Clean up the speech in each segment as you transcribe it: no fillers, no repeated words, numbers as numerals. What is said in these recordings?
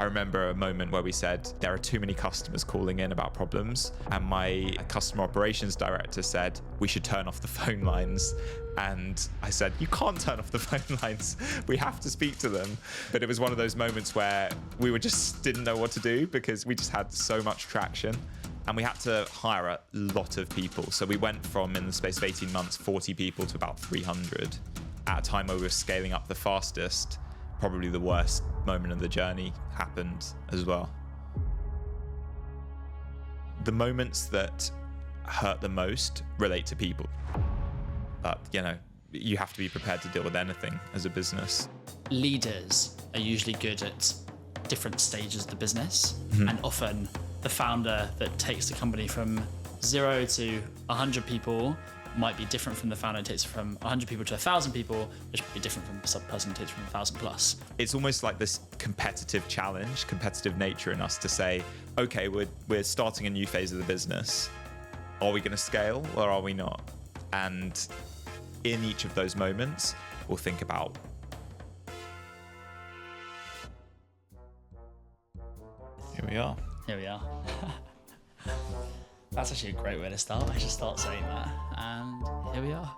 remember a moment where we said there are too many customers calling in about problems, and my customer operations director said we should turn off the phone lines. And I said, you can't turn off the phone lines. We have to speak to them. But it was one of those moments where we just didn't know what to do because we just had so much traction. And we had to hire a lot of people. So we went from, in the space of 18 months, 40 people to about 300. At a time where we were scaling up the fastest, probably the worst moment of the journey happened as well. The moments that hurt the most relate to people. But, you have to be prepared to deal with anything as a business. Leaders are usually good at different stages of the business, and often the founder that takes the company from 0 to 100 people might be different from the founder who takes it from 100 people to 1,000 people, which would be different from the person who takes it from 1,000 plus. It's almost like this competitive challenge, competitive nature in us to say, okay, we're starting a new phase of the business. Are we going to scale or are we not? And in each of those moments, we'll think about Here we are. That's actually a great way to start. I should start saying that. And here we are.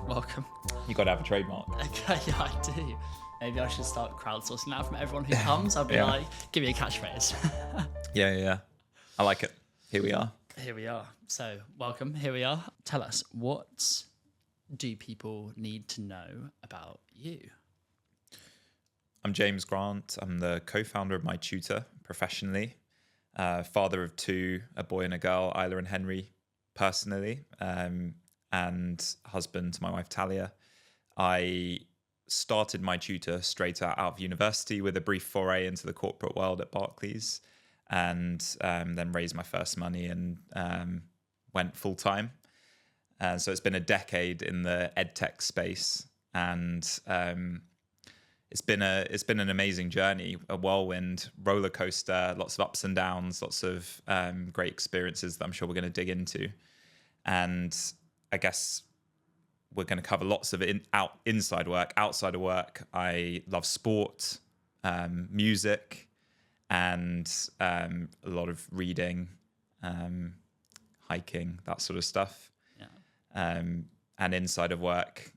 Welcome. You got to have a trademark. Okay, yeah, I do. Maybe I should start crowdsourcing that from everyone who comes. I'll be like, give me a catchphrase. Yeah. I like it. Here we are. Here we are. So, welcome. Here we are. Tell us, what do people need to know about you? I'm James Grant. I'm the co-founder of My Tutor professionally, father of 2, a boy and a girl, Isla and Henry, personally, and husband to my wife, Talia. I started My Tutor straight out of university with a brief foray into the corporate world at Barclays, and then raised my first money and went full-time. So it's been a decade in the edtech space, and it's been an amazing journey, a whirlwind roller coaster, lots of ups and downs, lots of great experiences that I'm sure we're going to dig into. And I guess we're going to cover lots of inside work. Outside of work, I love sport, music, and a lot of reading, hiking, that sort of stuff. Yeah. And inside of work,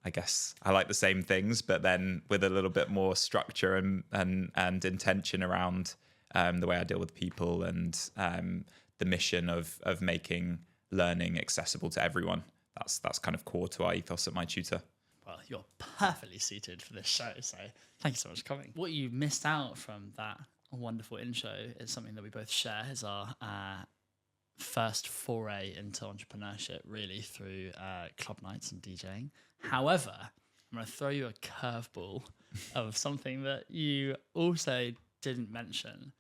I guess I like the same things, but then with a little bit more structure and intention around the way I deal with people and the mission of making learning accessible to everyone. That's kind of core to our ethos at My Tutor. Well, you're perfectly suited for this show, so thank you so much for coming. What you missed out from that wonderful intro is something that we both share, is our first foray into entrepreneurship, really, through club nights and DJing. However, I'm going to throw you a curveball of something that you also didn't mention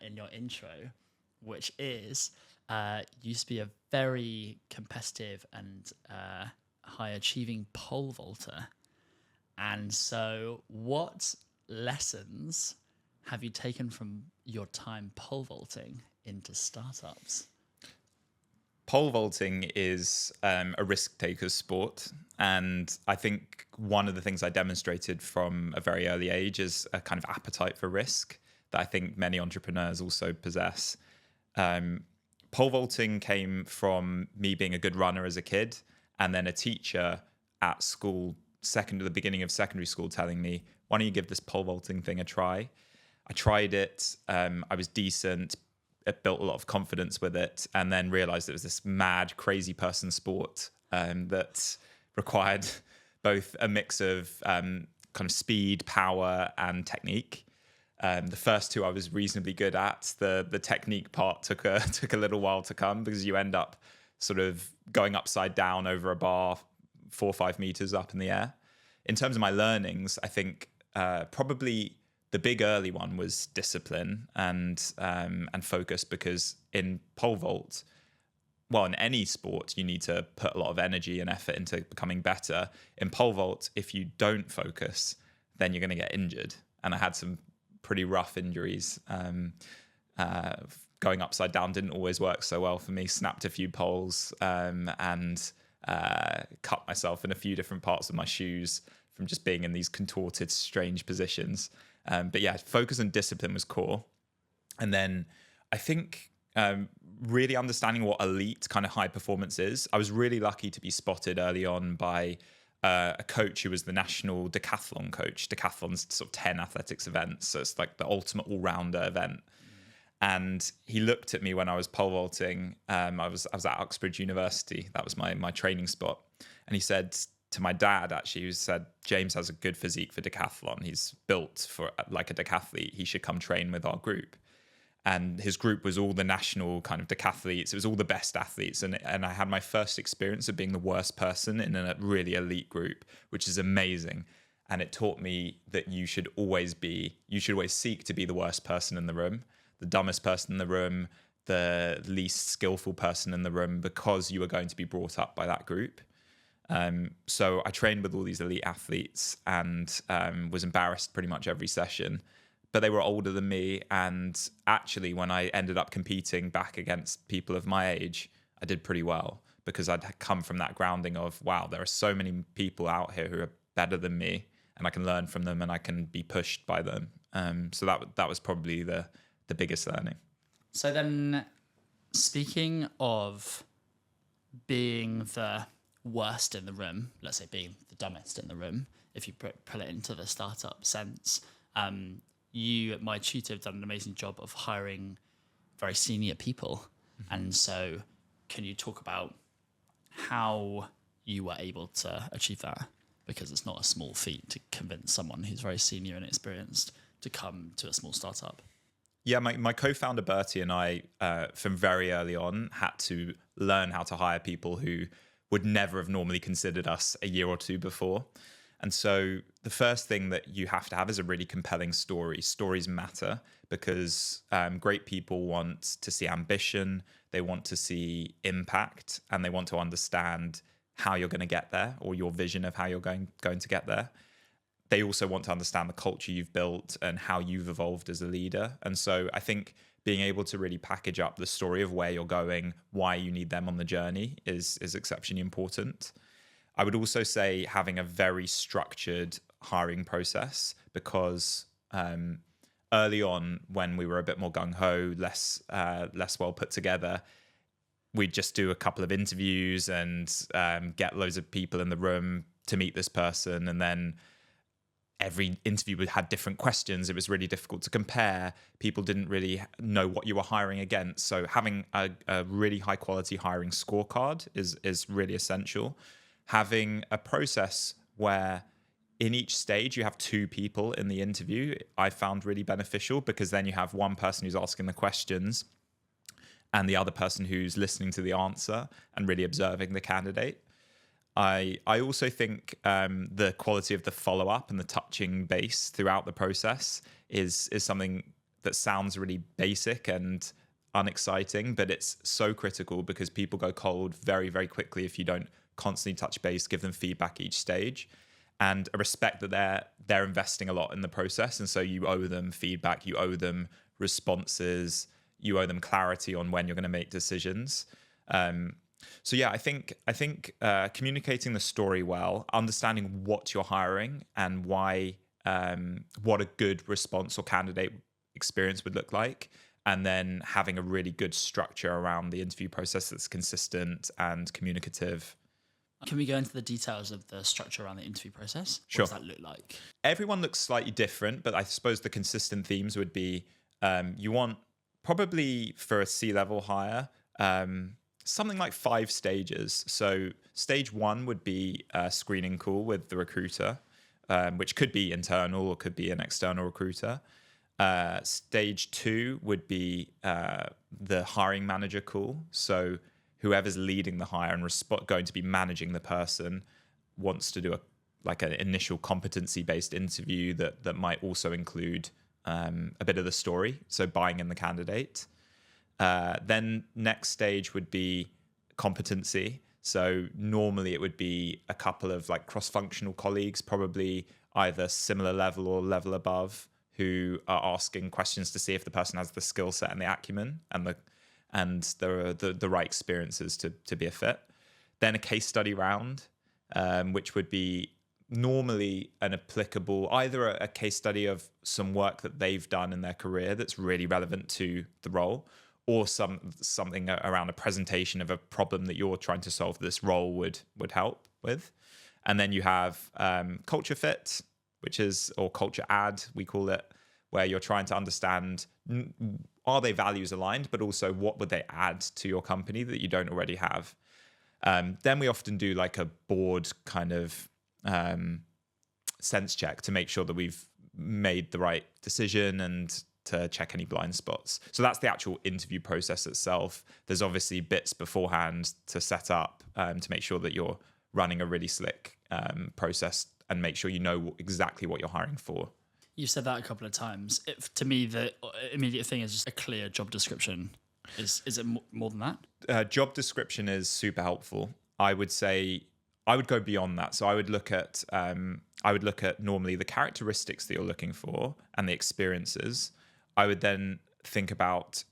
in your intro, which is you used to be a very competitive and high-achieving pole vaulter. And so what lessons have you taken from your time pole vaulting into startups? Pole vaulting is a risk-taker's sport. And I think one of the things I demonstrated from a very early age is a kind of appetite for risk that I think many entrepreneurs also possess. Pole vaulting came from me being a good runner as a kid, and then a teacher at school, the beginning of secondary school, telling me, why don't you give this pole vaulting thing a try? I tried it. I was decent. It built a lot of confidence with it, and then realized it was this mad, crazy person sport that required both a mix of kind of speed, power, and technique. The first 2 I was reasonably good at. The technique part took a little while to come, because you end up sort of going upside down over a bar 4 or 5 meters up in the air. In terms of my learnings, I think probably the big early one was discipline and focus, because in pole vault, well, in any sport, you need to put a lot of energy and effort into becoming better. In pole vault, if you don't focus, then you're going to get injured. And I had some pretty rough injuries. Going upside down didn't always work so well for me. Snapped a few poles and cut myself in a few different parts of my shoes from just being in these contorted, strange positions. But yeah, focus and discipline was core. And then I think really understanding what elite kind of high performance is. I was really lucky to be spotted early on by a coach who was the national decathlon coach. Decathlon's sort of 10 athletics events. So it's like the ultimate all-rounder event. And he looked at me when I was pole vaulting. I was at Uxbridge University. That was my training spot. And he said to my dad, actually, he said, James has a good physique for decathlon. He's built for like a decathlete. He should come train with our group. And his group was all the national kind of decathletes. It was all the best athletes. And I had my first experience of being the worst person in a really elite group, which is amazing. And it taught me that you should always seek to be the worst person in the room, the dumbest person in the room, the least skillful person in the room, because you are going to be brought up by that group. So I trained with all these elite athletes and was embarrassed pretty much every session. But they were older than me. And actually, when I ended up competing back against people of my age, I did pretty well because I'd come from that grounding of, wow, there are so many people out here who are better than me and I can learn from them and I can be pushed by them. So that was probably the biggest learning. So then, speaking of being the worst in the room, let's say being the dumbest in the room, if you pull it into the startup sense, you at My Tutor have done an amazing job of hiring very senior people. Mm-hmm. And so can you talk about how you were able to achieve that? Because it's not a small feat to convince someone who's very senior and experienced to come to a small startup. Yeah, my co-founder Bertie and I, from very early on, had to learn how to hire people who would never have normally considered us a year or two before. And so the first thing that you have to have is a really compelling story. Stories matter because great people want to see ambition, they want to see impact, and they want to understand how you're going to get there or your vision of how you're going to get there. They also want to understand the culture you've built and how you've evolved as a leader. And so I think being able to really package up the story of where you're going, why you need them on the journey is exceptionally important. I would also say having a very structured hiring process because early on, when we were a bit more gung-ho, less well put together, we'd just do a couple of interviews and get loads of people in the room to meet this person. And then every interview had different questions. It was really difficult to compare. People didn't really know what you were hiring against. So having a really high quality hiring scorecard is really essential. Having a process where in each stage you have two people in the interview, I found really beneficial because then you have one person who's asking the questions and the other person who's listening to the answer and really observing the candidate. I also think the quality of the follow-up and the touching base throughout the process is something that sounds really basic and unexciting, but it's so critical because people go cold very, very quickly if you don't constantly touch base, give them feedback each stage, and a respect that they're investing a lot in the process. And so you owe them feedback, you owe them responses, you owe them clarity on when you're going to make decisions. So yeah, I think communicating the story well, understanding what you're hiring and why, what a good response or candidate experience would look like, and then having a really good structure around the interview process that's consistent and communicative. Can we go into the details of the structure around the interview process? Sure. What does that look like? Everyone looks slightly different, but I suppose the consistent themes would be you want probably for a C-level hire, something like 5 stages. So stage 1 would be a screening call with the recruiter, which could be internal or could be an external recruiter. Stage 2 would be the hiring manager call. So whoever's leading the hire and going to be managing the person wants to do an initial competency-based interview that might also include a bit of the story, so buying in the candidate. Then next stage would be competency. So normally it would be a couple of cross-functional colleagues, probably either similar level or level above, who are asking questions to see if the person has the skill set and the acumen and the right experiences to be a fit. Then a case study round, which would be normally an applicable, either a case study of some work that they've done in their career that's really relevant to the role, or something around a presentation of a problem that you're trying to solve this role would help with. And then you have culture fit, or culture add, we call it, where you're trying to understand, are they values aligned, but also what would they add to your company that you don't already have. Then we often do like a board kind of sense check to make sure that we've made the right decision and to check any blind spots. So that's the actual interview process itself. There's obviously bits beforehand to set up to make sure that you're running a really slick process and make sure you know exactly what you're hiring for. You said that a couple of times. To me, the immediate thing is just a clear job description. Is it more than that? Job description is super helpful. I would say I would go beyond that. So I would look at normally the characteristics that you're looking for and the experiences. I would then think about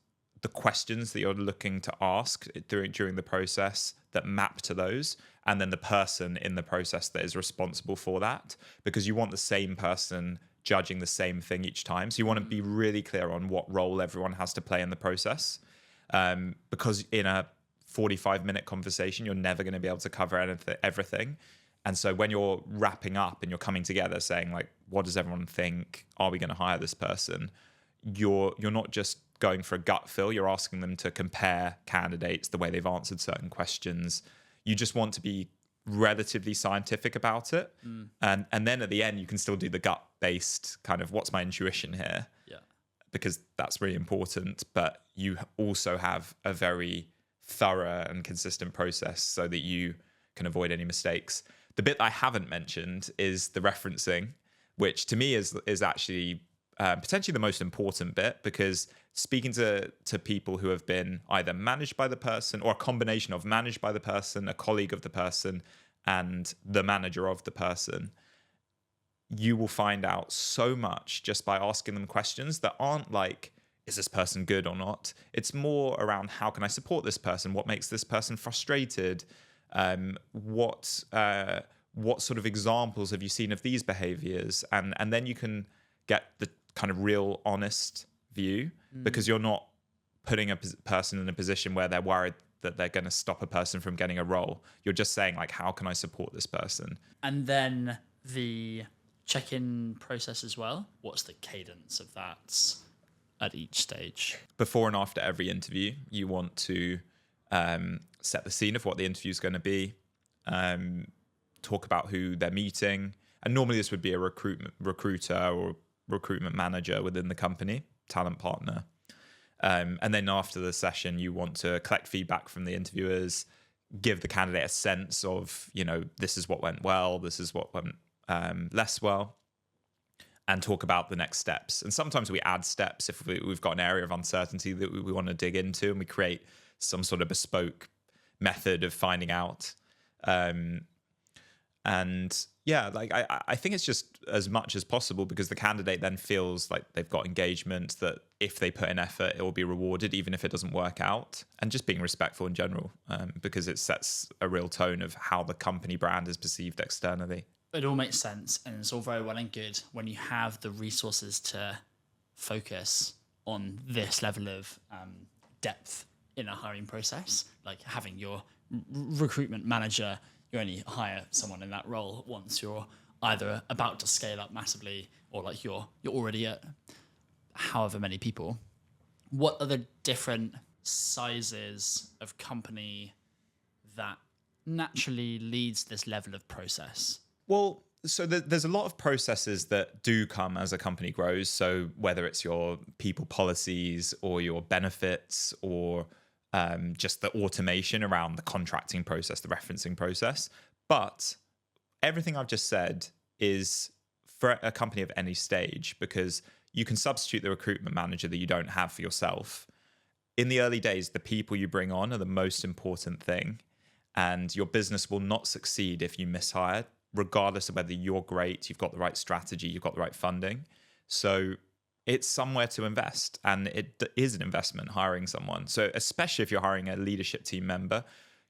the questions that you're looking to ask during the process that map to those, and then the person in the process that is responsible for that, because you want the same person judging the same thing each time. So you want to be really clear on what role everyone has to play in the process, because in a 45-minute conversation, you're never going to be able to cover everything. And so when you're wrapping up and you're coming together saying, like, what does everyone think? Are we going to hire this person? You're not just going for a gut feel. You're asking them to compare candidates, the way they've answered certain questions. You just want to be relatively scientific about it. And then at the end, you can still do the gut-based kind of, what's my intuition here? Yeah. Because that's really important. But you also have a very thorough and consistent process so that you can avoid any mistakes. The bit I haven't mentioned is the referencing, which to me is actually potentially the most important bit, because speaking to people who have been either managed by the person, or a combination of managed by the person, a colleague of the person, and the manager of the person, you will find out so much just by asking them questions that aren't like, is this person good or not? It's more around, how can I support this person? What makes this person frustrated? What sort of examples have you seen of these behaviors? And then you can get the kind of real honest view, because you're not putting a person in a position where they're worried that they're going to stop a person from getting a role. You're just saying, like, how can I support this person? And then the check-in process as well. What's the cadence of that at each stage? Before and after every interview, you want to set the scene of what the interview is going to be, talk about who they're meeting. And normally this would be a recruiter or recruitment manager within the company, talent partner. And then after the session, you want to collect feedback from the interviewers, give the candidate a sense of, this is what went well, this is what went less well, and talk about the next steps. And sometimes we add steps if we've got an area of uncertainty that we want to dig into, and we create some sort of bespoke method of finding out. And yeah, like I think it's just as much as possible, because the candidate then feels like they've got engagement, that if they put in effort, it will be rewarded, even if it doesn't work out. And just being respectful in general, because it sets a real tone of how the company brand is perceived externally. It all makes sense, and it's all very well and good when you have the resources to focus on this level of depth in a hiring process, like having your recruitment manager. You only hire someone in that role once you're either about to scale up massively, or like you're already at however many people. What are the different sizes of company that naturally leads this level of process? Well, so there's a lot of processes that do come as a company grows. So whether it's your people policies or your benefits, or just the automation around the contracting process, the referencing process. But everything I've just said is for a company of any stage, because you can substitute the recruitment manager that you don't have for yourself. In the early days, the people you bring on are the most important thing, and your business will not succeed if you mishire, regardless of whether you're great, you've got the right strategy, you've got the right funding. So it's somewhere to invest, and it is an investment hiring someone. So especially if you're hiring a leadership team member,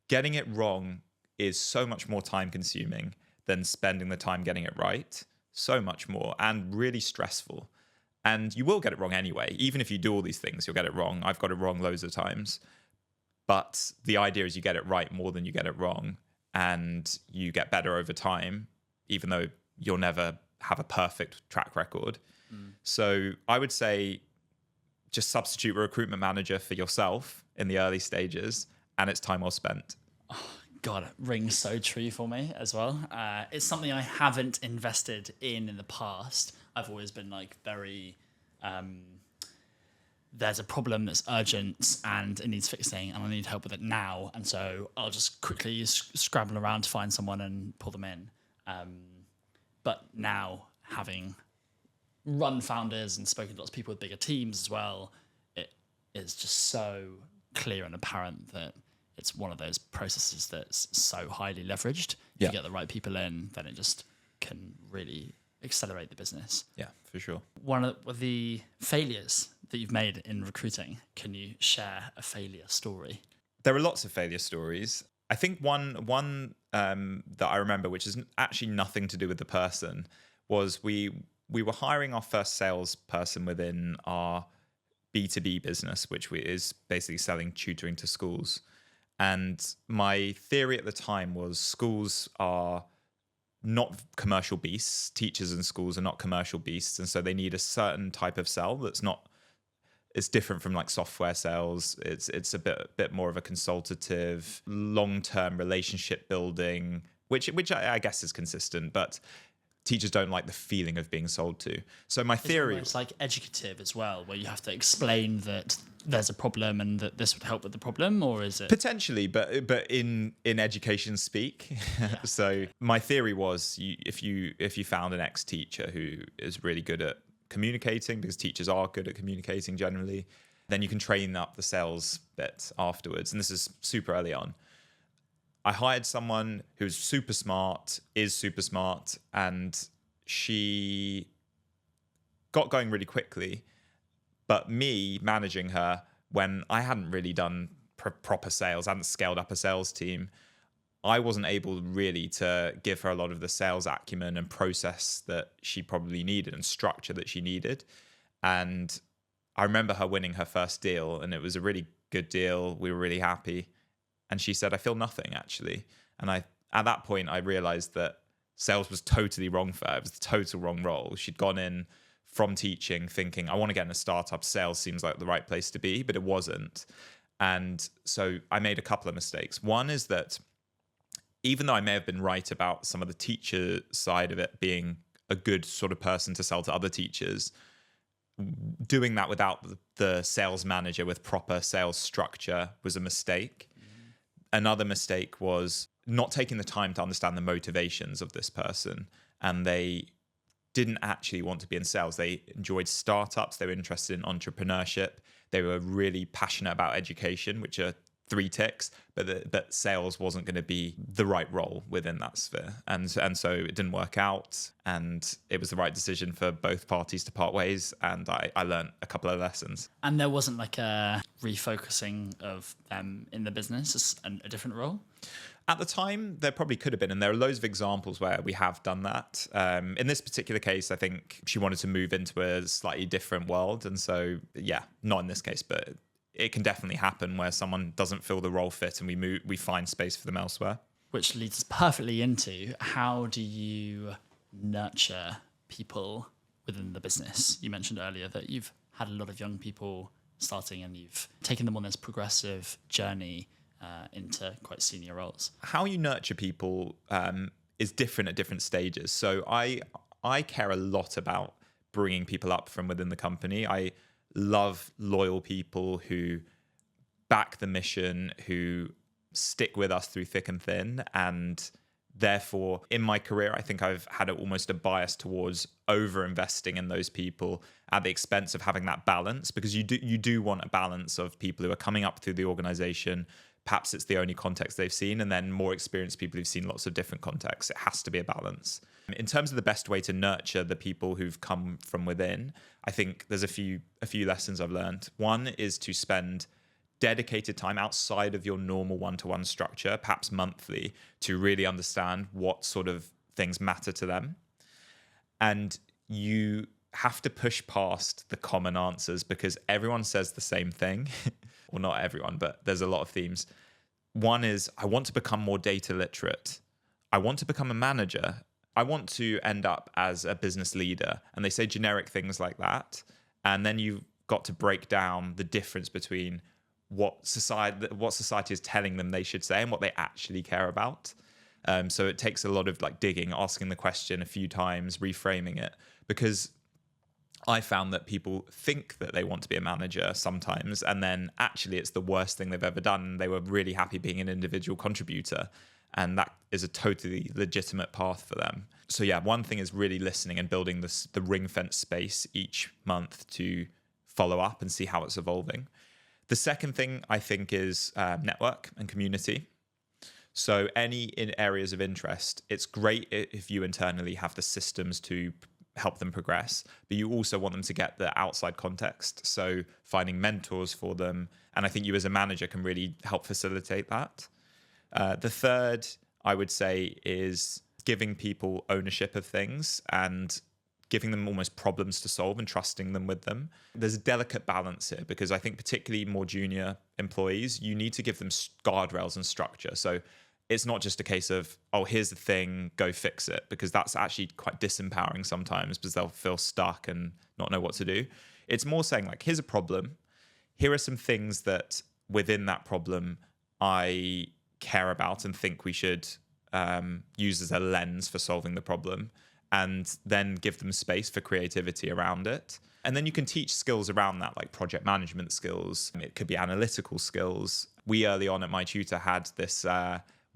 getting it wrong is so much more time consuming than spending the time getting it right. So much more, and really stressful. And you will get it wrong anyway. Even if you do all these things, you'll get it wrong. I've got it wrong loads of times. But the idea is you get it right more than you get it wrong. And you get better over time, even though you'll never have a perfect track record. So I would say just substitute a recruitment manager for yourself in the early stages, and it's time well spent. God, it rings so true for me as well. It's something I haven't invested in the past. I've always been like very, there's a problem that's urgent and it needs fixing and I need help with it now. And so I'll just quickly scrabble around to find someone and pull them in. But now, having run founders and spoken to lots of people with bigger teams as well, it is just so clear and apparent that it's one of those processes that's so highly leveraged. If you get the right people in, then it just can really accelerate the business. Yeah, for sure. One of the failures that you've made in recruiting, can you share a failure story? There are lots of failure stories. I think one that I remember, which is actually nothing to do with the person, was we were hiring our first salesperson within our B2B business, which is basically selling tutoring to schools. And my theory at the time was schools are not commercial beasts. Teachers in schools are not commercial beasts. And so they need a certain type of sell that's not, it's different from like software sales. It's a bit more of a consultative, long-term relationship building, which I guess is consistent, but teachers don't like the feeling of being sold to. So my theory, it's like educative as well, where you have to explain that there's a problem and that this would help with the problem, or is it potentially, but in education speak. Yeah. So my theory was, if you found an ex-teacher who is really good at communicating, because teachers are good at communicating generally, then you can train up the sales bit afterwards. And this is super early on. I hired someone who's super smart, and she got going really quickly. But me managing her when I hadn't really done proper sales, I hadn't scaled up a sales team, I wasn't able really to give her a lot of the sales acumen and process that she probably needed and structure that she needed. And I remember her winning her first deal, and it was a really good deal. We were really happy. And she said, I feel nothing, actually. And at that point, I realized that sales was totally wrong for her. It was the total wrong role. She'd gone in from teaching thinking, I want to get in a startup. Sales seems like the right place to be, but it wasn't. And so I made a couple of mistakes. One is that even though I may have been right about some of the teacher side of it being a good sort of person to sell to other teachers, doing that without the sales manager with proper sales structure was a mistake. Another mistake was not taking the time to understand the motivations of this person. And they didn't actually want to be in sales. They enjoyed startups. They were interested in entrepreneurship. They were really passionate about education, which are 3 ticks, but sales wasn't going to be the right role within that sphere. And so it didn't work out, and it was the right decision for both parties to part ways. And I learned a couple of lessons. And there wasn't like a refocusing of them in the business, a different role? At the time, there probably could have been, and there are loads of examples where we have done that. In this particular case, I think she wanted to move into a slightly different world. And so, yeah, not in this case, but it can definitely happen where someone doesn't feel the role fit and we find space for them elsewhere. Which leads us perfectly into, how do you nurture people within the business? You mentioned earlier that you've had a lot of young people starting and you've taken them on this progressive journey into quite senior roles. How you nurture people is different at different stages. So I care a lot about bringing people up from within the company. I love loyal people who back the mission, who stick with us through thick and thin. And therefore, in my career, I think I've had almost a bias towards over-investing in those people at the expense of having that balance, because you do want a balance of people who are coming up through the organization. Perhaps it's the only context they've seen, and then more experienced people who've seen lots of different contexts. It has to be a balance. In terms of the best way to nurture the people who've come from within, I think there's a few lessons I've learned. One is to spend dedicated time outside of your normal one-to-one structure, perhaps monthly, to really understand what sort of things matter to them. And you have to push past the common answers because everyone says the same thing. Well, not everyone, but there's a lot of themes. One is, I want to become more data literate. I want to become a manager. I want to end up as a business leader. And they say generic things like that. And then you've got to break down the difference between what society is telling them they should say and what they actually care about. So it takes a lot of like digging, asking the question a few times, reframing it, because I found that people think that they want to be a manager sometimes, and then actually it's the worst thing they've ever done. They were really happy being an individual contributor, and that is a totally legitimate path for them. So yeah, one thing is really listening and building the ring fence space each month to follow up and see how it's evolving. The second thing I think is network and community. So in areas of interest, it's great if you internally have the systems to help them progress, but you also want them to get the outside context. So finding mentors for them. And I think you as a manager can really help facilitate that. The third, I would say, is giving people ownership of things and giving them almost problems to solve and trusting them with them. There's a delicate balance here because I think particularly more junior employees, you need to give them guardrails and structure. So it's not just a case of, oh, here's the thing, go fix it, because that's actually quite disempowering sometimes because they'll feel stuck and not know what to do. It's more saying like, here's a problem. Here are some things that within that problem I care about and think we should use as a lens for solving the problem, and then give them space for creativity around it. And then you can teach skills around that, like project management skills. It could be analytical skills. We early on at My Tutor had this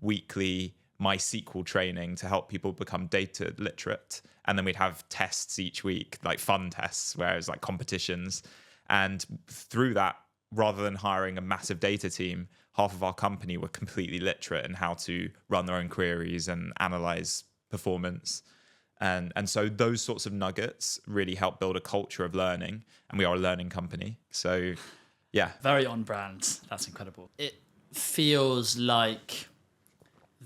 weekly MySQL training to help people become data literate. And then we'd have tests each week, like fun tests, where it was like competitions. And through that, rather than hiring a massive data team, half of our company were completely literate in how to run their own queries and analyze performance. And so those sorts of nuggets really help build a culture of learning. And we are a learning company. So, yeah. Very on brand. That's incredible. It feels like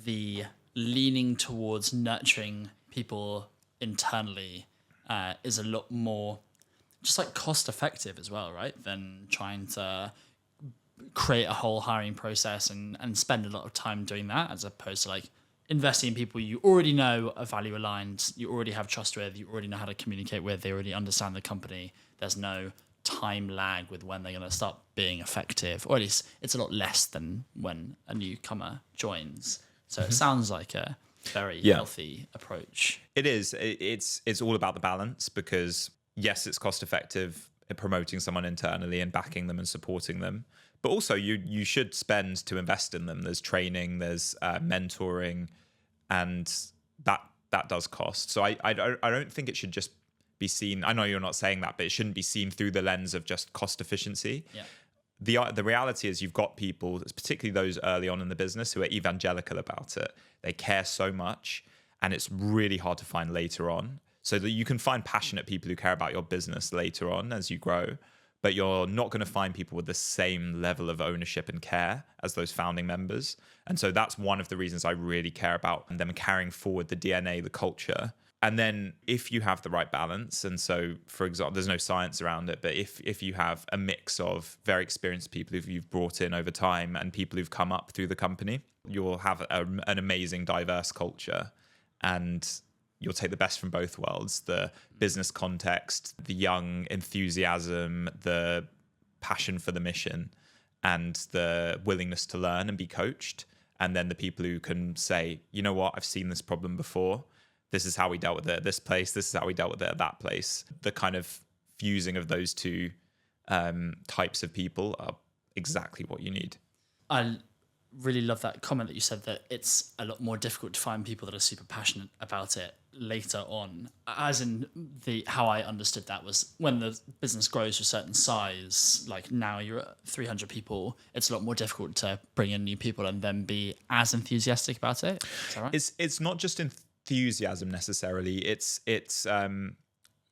the leaning towards nurturing people internally is a lot more just like cost effective as well, right? Than trying to create a whole hiring process and spend a lot of time doing that, as opposed to like investing in people you already know are value aligned, you already have trust with, you already know how to communicate with, they already understand the company. There's no time lag with when they're going to start being effective, or at least it's a lot less than when a newcomer joins. So it sounds like a very healthy approach. It is. It's all about the balance, because yes, it's cost effective at promoting someone internally and backing them and supporting them. But also you should spend to invest in them. There's training, there's mentoring, and that does cost. So I don't think it should just be seen. I know you're not saying that, but it shouldn't be seen through the lens of just cost efficiency. Yeah. The reality is you've got people, particularly those early on in the business, who are evangelical about it. They care so much, and it's really hard to find later on. So that you can find passionate people who care about your business later on as you grow, but you're not going to find people with the same level of ownership and care as those founding members. And so that's one of the reasons I really care about them carrying forward the DNA, the culture. And then if you have the right balance, and so, for example, there's no science around it, but if you have a mix of very experienced people who you've brought in over time and people who've come up through the company, you'll have an amazing, diverse culture. And you'll take the best from both worlds, the business context, the young enthusiasm, the passion for the mission, and the willingness to learn and be coached. And then the people who can say, you know what, I've seen this problem before. This is how we dealt with it at this place. This is how we dealt with it at that place. The kind of fusing of those two types of people are exactly what you need. I really love that comment that you said, that it's a lot more difficult to find people that are super passionate about it later on. As in how I understood that was when the business grows to a certain size, like now you're at 300 people, it's a lot more difficult to bring in new people and then be as enthusiastic about it. Is that right? It's not just enthusiasm necessarily. It's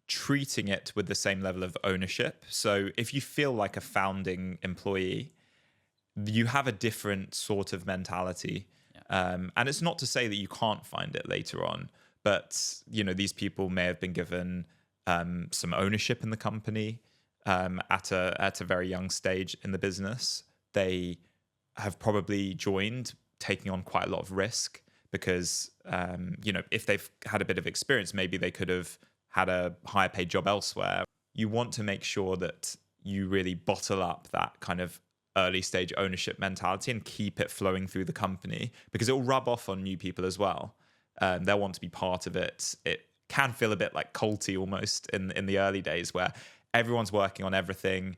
treating it with the same level of ownership. So if you feel like a founding employee, you have a different sort of mentality. And it's not to say that you can't find it later on, But, these people may have been given some ownership in the company at a very young stage in the business. They have probably joined taking on quite a lot of risk because, if they've had a bit of experience, maybe they could have had a higher paid job elsewhere. You want to make sure that you really bottle up that kind of early stage ownership mentality and keep it flowing through the company, because it will rub off on new people as well. They'll want to be part of it. It can feel a bit like culty almost in the early days, where everyone's working on everything.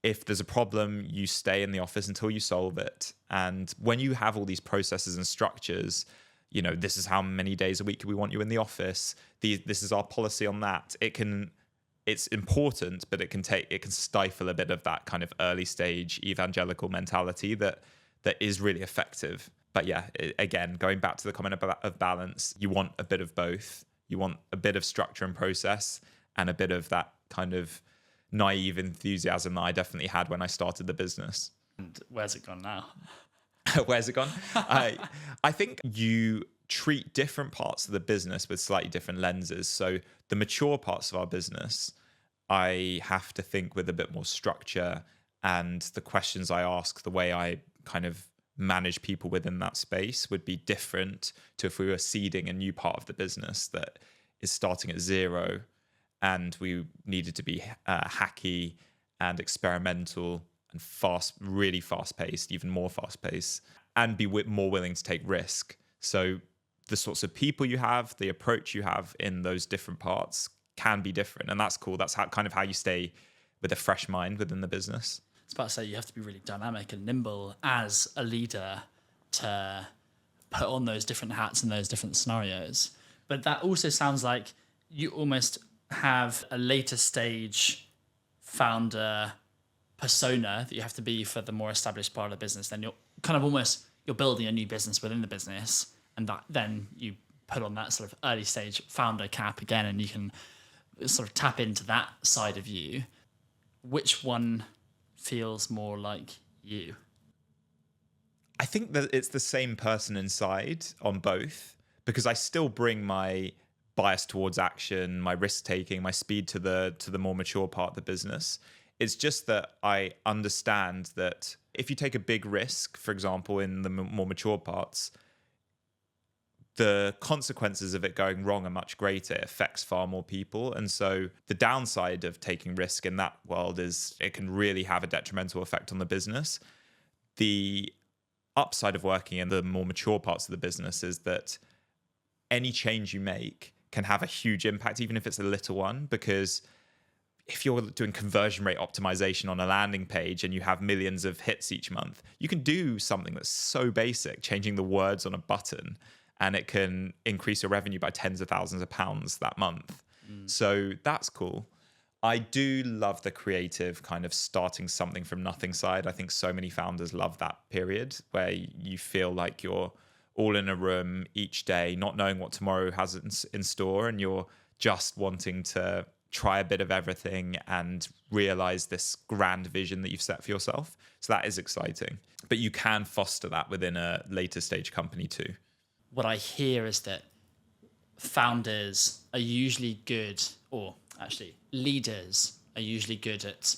If there's a problem, you stay in the office until you solve it. And when you have all these processes and structures, this is how many days a week we want you in the office. This is our policy on that. It's important, but it can stifle a bit of that kind of early stage evangelical mentality that is really effective. But yeah, again, going back to the comment of balance, you want a bit of both. You want a bit of structure and process and a bit of that kind of naive enthusiasm that I definitely had when I started the business. And where's it gone now? Where's it gone? I think you treat different parts of the business with slightly different lenses. So the mature parts of our business, I have to think with a bit more structure, and the questions I ask, the way I kind of manage people within that space would be different to if we were seeding a new part of the business that is starting at zero, and we needed to be hacky and experimental and really fast-paced, even more fast-paced, and be more willing to take risk. So the sorts of people you have, the approach you have in those different parts can be different. And that's cool. That's how you stay with a fresh mind within the business. I was about to say, you have to be really dynamic and nimble as a leader to put on those different hats in those different scenarios. But that also sounds like you almost have a later stage founder persona that you have to be for the more established part of the business. Then you're building a new business within the business, and that then you put on that sort of early stage founder cap again, and you can sort of tap into that side of you. Which one feels more like you? I think that it's the same person inside on both, because I still bring my bias towards action, my risk taking, my speed to the more mature part of the business. It's just that I understand that if you take a big risk, for example, in the more mature parts, the consequences of it going wrong are much greater. It affects far more people. And so the downside of taking risk in that world is it can really have a detrimental effect on the business. The upside of working in the more mature parts of the business is that any change you make can have a huge impact, even if it's a little one, because if you're doing conversion rate optimization on a landing page and you have millions of hits each month, you can do something that's so basic, changing the words on a button, and it can increase your revenue by tens of thousands of pounds that month. So that's cool. I do love the creative kind of starting something from nothing side. I think so many founders love that period where you feel like you're all in a room each day, not knowing what tomorrow has in store, and you're just wanting to try a bit of everything and realize this grand vision that you've set for yourself. So that is exciting. But you can foster that within a later stage company too. What I hear is that founders are usually good, or actually leaders are usually good at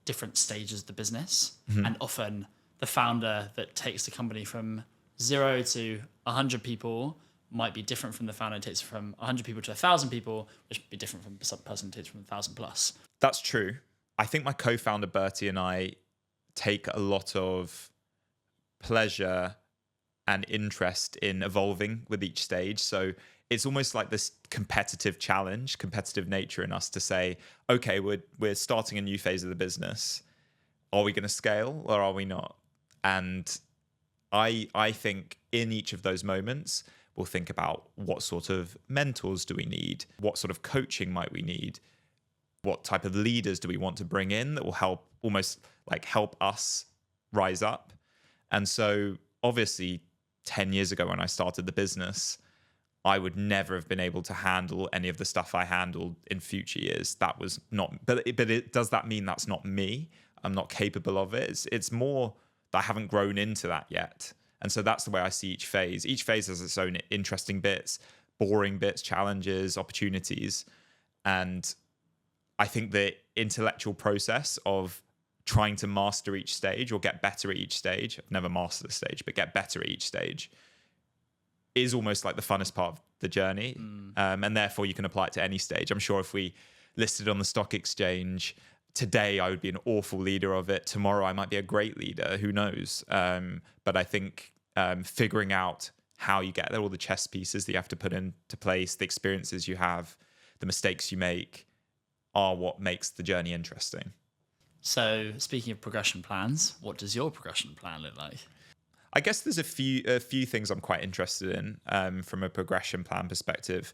different stages of the business. Mm-hmm. And often the founder that takes the company from 0 to 100 people might be different from the founder who takes it from 100 people to 1,000 people, which would be different from some person who takes it from 1,000 plus. That's true. I think my co-founder Bertie and I take a lot of pleasure and interest in evolving with each stage. So it's almost like this competitive challenge, competitive nature in us to say, okay, we're starting a new phase of the business. Are we going to scale or are we not? And I think in each of those moments, we'll think about what sort of mentors do we need? What sort of coaching might we need? What type of leaders do we want to bring in that will help us rise up? And so obviously 10 years ago when I started the business, I would never have been able to handle any of the stuff I handled in future years. That was not, but does that mean that's not me? I'm not capable of it. It's more that I haven't grown into that yet. And so that's the way I see each phase. Each phase has its own interesting bits, boring bits, challenges, opportunities. And I think the intellectual process of trying to master each stage or get better at each stage, I've never mastered a stage, but get better at each stage, is almost like the funnest part of the journey. And therefore you can apply it to any stage. I'm sure if we listed on the stock exchange today, I would be an awful leader of it. Tomorrow I might be a great leader, who knows? But I think figuring out how you get there, all the chess pieces that you have to put into place, the experiences you have, the mistakes you make, are what makes the journey interesting. So speaking of progression plans, what does your progression plan look like? I guess there's a few things I'm quite interested in from a progression plan perspective.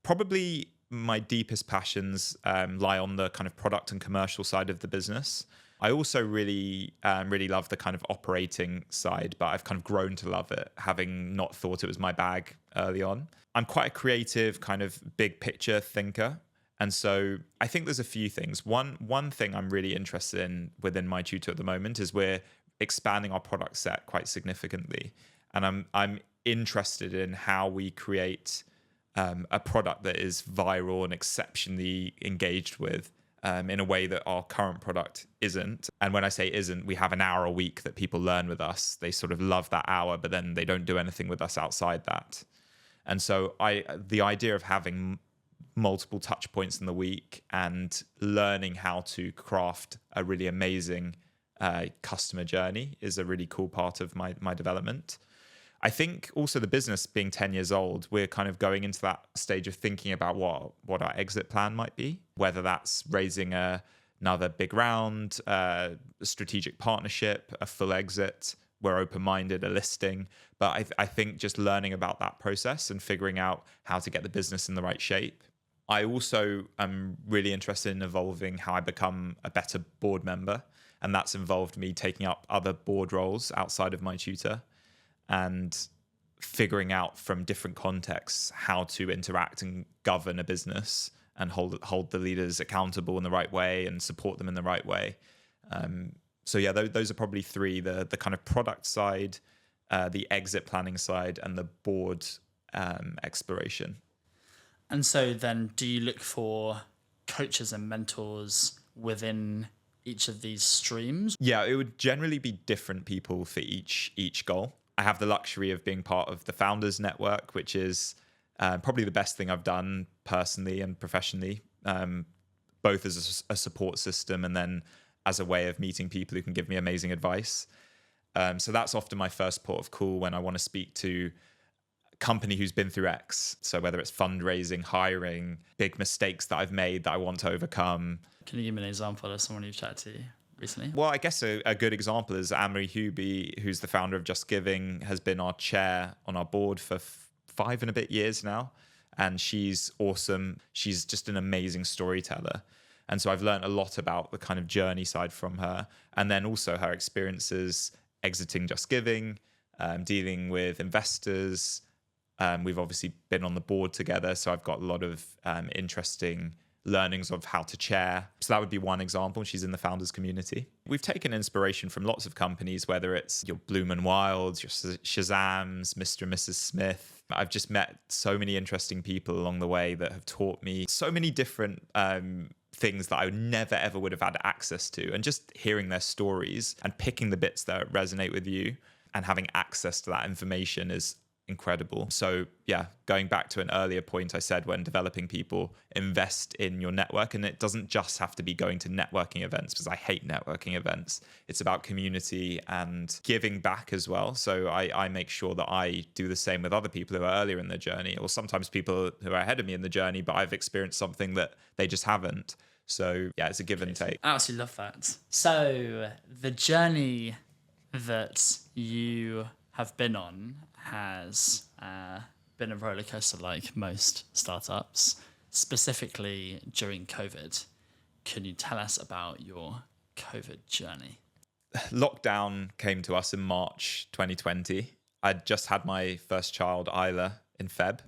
Probably my deepest passions lie on the kind of product and commercial side of the business. I also really love the kind of operating side, but I've kind of grown to love it, having not thought it was my bag early on. I'm quite a creative, kind of big picture thinker. And so I think there's a few things. One thing I'm really interested in within My Tutor at the moment is we're expanding our product set quite significantly. And I'm interested in how we create a product that is viral and exceptionally engaged with in a way that our current product isn't. And when I say isn't, we have an hour a week that people learn with us. They sort of love that hour, but then they don't do anything with us outside that. And so the idea of having multiple touch points in the week and learning how to craft a really amazing customer journey is a really cool part of my development. I think also the business being 10 years old, we're kind of going into that stage of thinking about what our exit plan might be, whether that's raising another big round, a strategic partnership, a full exit. We're open-minded, a listing. But I think just learning about that process and figuring out how to get the business in the right shape. I also am really interested in evolving how I become a better board member. And that's involved me taking up other board roles outside of My Tutor and figuring out from different contexts how to interact and govern a business and hold the leaders accountable in the right way and support them in the right way. So yeah, those are probably three: the kind of product side, the exit planning side, and the board exploration. And so then do you look for coaches and mentors within each of these streams? Yeah, it would generally be different people for each goal. I have the luxury of being part of the Founders Network, which is probably the best thing I've done personally and professionally, both as a support system and then as a way of meeting people who can give me amazing advice. So that's often my first port of call when I want to speak to a company who's been through X. So whether it's fundraising, hiring, big mistakes that I've made that I want to overcome. Can you give me an example of someone you've chatted to recently? Well, I guess a good example is Anne-Marie Huby, who's the founder of Just Giving, has been our chair on our board for 5 and a bit years now. And she's awesome. She's just an amazing storyteller. And so I've learned a lot about the kind of journey side from her. And then also her experiences exiting Just Giving, dealing with investors. We've obviously been on the board together. So I've got a lot of interesting learnings of how to chair. So that would be one example. She's in the founders community. We've taken inspiration from lots of companies, whether it's your Bloom and Wilds, your Shazams, Mr. and Mrs. Smith. I've just met so many interesting people along the way that have taught me so many different things that I never ever would have had access to. And just hearing their stories and picking the bits that resonate with you and having access to that information is incredible. So yeah, going back to an earlier point I said, when developing people, invest in your network. And it doesn't just have to be going to networking events, because I hate networking events. It's about community and giving back as well. So I make sure that I do the same with other people who are earlier in their journey, or sometimes people who are ahead of me in the journey, but I've experienced something that they just haven't. So yeah, it's a give and take. I absolutely love that. So the journey that you have been on has been a roller coaster, like most startups, specifically during COVID. Can you tell us about your COVID journey? Lockdown came to us in March 2020. I'd just had my first child, Isla, in Feb.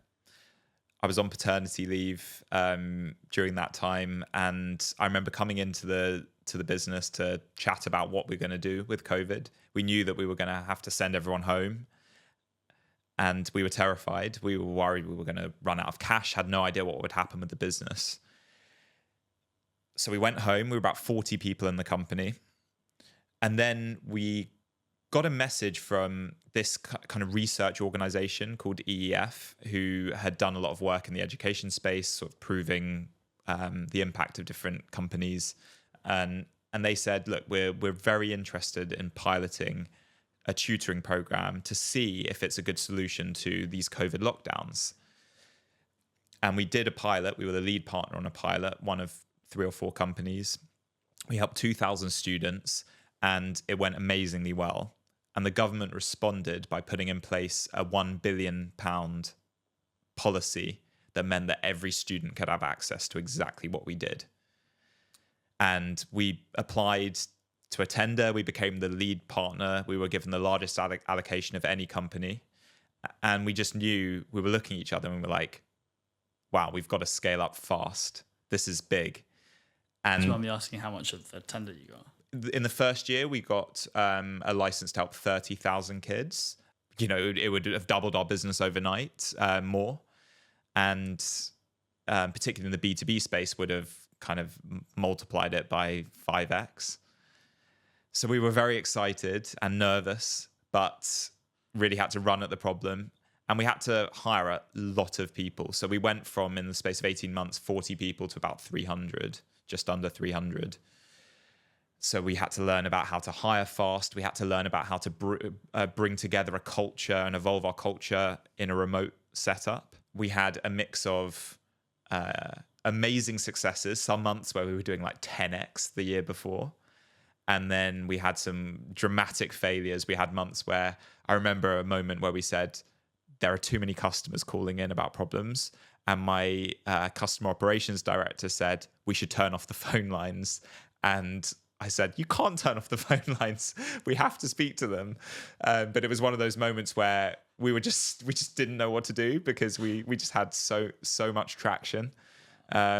I was on paternity leave during that time, and I remember coming into the business to chat about what we're going to do with COVID. We knew that we were going to have to send everyone home. And we were terrified. We were worried we were going to run out of cash, had no idea what would happen with the business. So we went home. We were about 40 people in the company. And then we got a message from this kind of research organization called EEF, who had done a lot of work in the education space, sort of proving the impact of different companies. And they said, look, we're very interested in piloting a tutoring program to see if it's a good solution to these COVID lockdowns. And we did a pilot. We were the lead partner on a pilot, one of 3 or 4 companies. We helped 2,000 students, and it went amazingly well. And the government responded by putting in place a £1 billion policy that meant that every student could have access to exactly what we did. And we applied to a tender. We became the lead partner. We were given the largest allocation of any company. And we just knew, we were looking at each other and we were like, wow, we've got to scale up fast. This is big. And do you mind me asking how much of the tender you got? In the first year, we got a license to help 30,000 kids. You know, it would have doubled our business overnight, more. And particularly in the B2B space, would have kind of multiplied it by 5x. So we were very excited and nervous, but really had to run at the problem. And we had to hire a lot of people. So we went from, in the space of 18 months, 40 people to about 300, just under 300. So we had to learn about how to hire fast. We had to learn about how to bring together a culture and evolve our culture in a remote setup. We had a mix of amazing successes, some months where we were doing like 10x the year before. And then we had some dramatic failures. We had months where I remember a moment where we said, there are too many customers calling in about problems. And my customer operations director said, we should turn off the phone lines. And I said, you can't turn off the phone lines. We have to speak to them. But it was one of those moments where we just didn't know what to do, because we just had so much traction,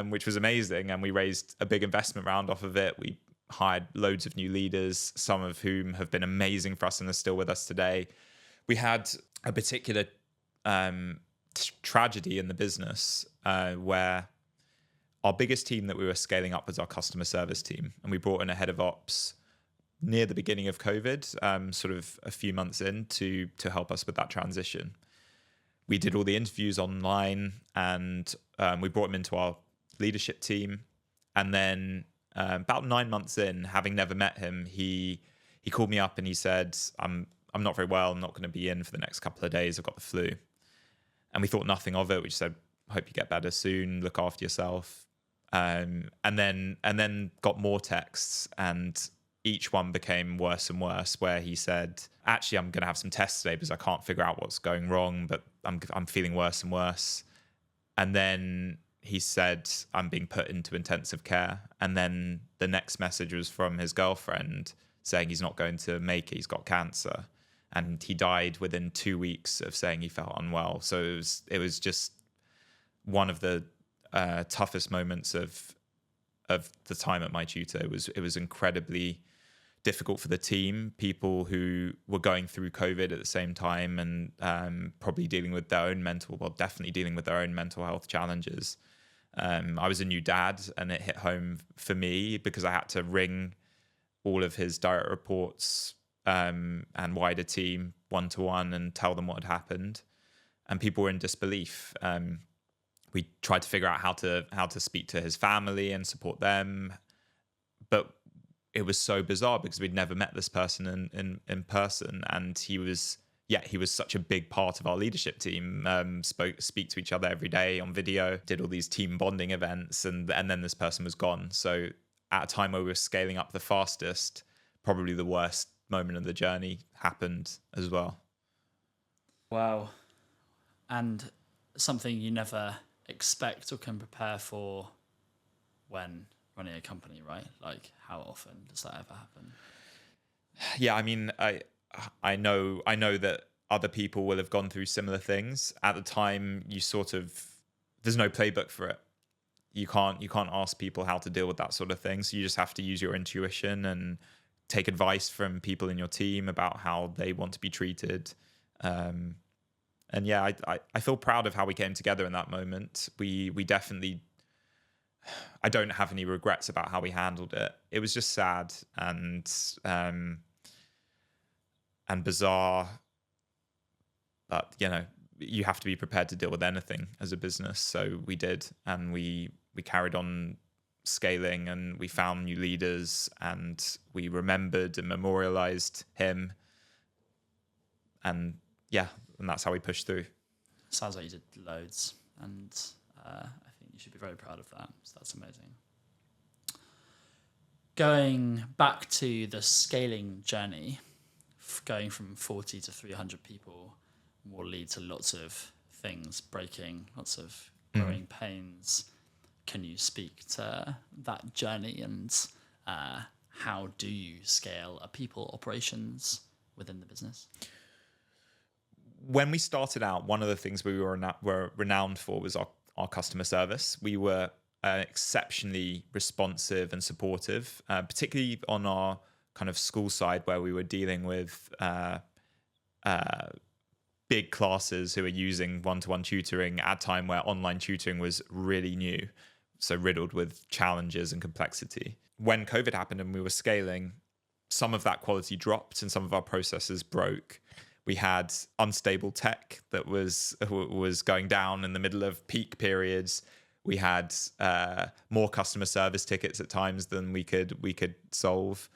which was amazing. And we raised a big investment round off of it. We hired loads of new leaders, some of whom have been amazing for us and are still with us today. We had a particular tragedy in the business where our biggest team that we were scaling up was our customer service team. And we brought in a head of ops near the beginning of COVID, sort of a few months in, to help us with that transition. We did all the interviews online, and we brought him into our leadership team. And then about 9 months in, having never met him, he called me up and he said, I'm not very well. I'm not going to be in for the next couple of days. I've got the flu. And we thought nothing of it. We just said, hope you get better soon. Look after yourself. And then got more texts, and each one became worse and worse, where he said, actually, I'm going to have some tests today because I can't figure out what's going wrong, but I'm feeling worse and worse. And then he said, I'm being put into intensive care. And then the next message was from his girlfriend saying he's not going to make it. He's got cancer. And he died within 2 weeks of saying he felt unwell. So it was just one of the toughest moments of the time at My Tutor. It was incredibly difficult for the team, people who were going through COVID at the same time, and probably dealing with their own definitely dealing with their own mental health challenges. I was a new dad, and it hit home for me because I had to ring all of his direct reports and wider team one-to-one and tell them what had happened. And people were in disbelief. We tried to figure out how to speak to his family and support them, but it was so bizarre because we'd never met this person in person, and he was such a big part of our leadership team. Speak to each other every day on video, did all these team bonding events, and then this person was gone. So at a time where we were scaling up the fastest, probably the worst moment of the journey happened as well. Wow. And something you never expect or can prepare for when running a company, right? Like, how often does that ever happen? Yeah, I mean, I know that other people will have gone through similar things. At the time, there's no playbook for it. You can't ask people how to deal with that sort of thing. So you just have to use your intuition and take advice from people in your team about how they want to be treated. And And yeah, I feel proud of how we came together in that moment. We definitely, I don't have any regrets about how we handled it. It was just sad and bizarre, but you have to be prepared to deal with anything as a business. So we did, and we carried on scaling, and we found new leaders, and we remembered and memorialized him. And yeah, and that's how we pushed through. Sounds like you did loads, and I think you should be very proud of that. So that's amazing. Going back to the scaling journey, going from 40 to 300 people will lead to lots of things breaking, lots of growing pains. Can you speak to that journey, and how do you scale a people operations within the business? When we started out, one of the things we were renowned for was our customer service. We were exceptionally responsive and supportive, particularly on our kind of school side, where we were dealing with big classes who were using one-to-one tutoring at a time where online tutoring was really new, so riddled with challenges and complexity. When COVID happened and we were scaling, some of that quality dropped and some of our processes broke. We had unstable tech that was going down in the middle of peak periods. We had more customer service tickets at times than we could solve.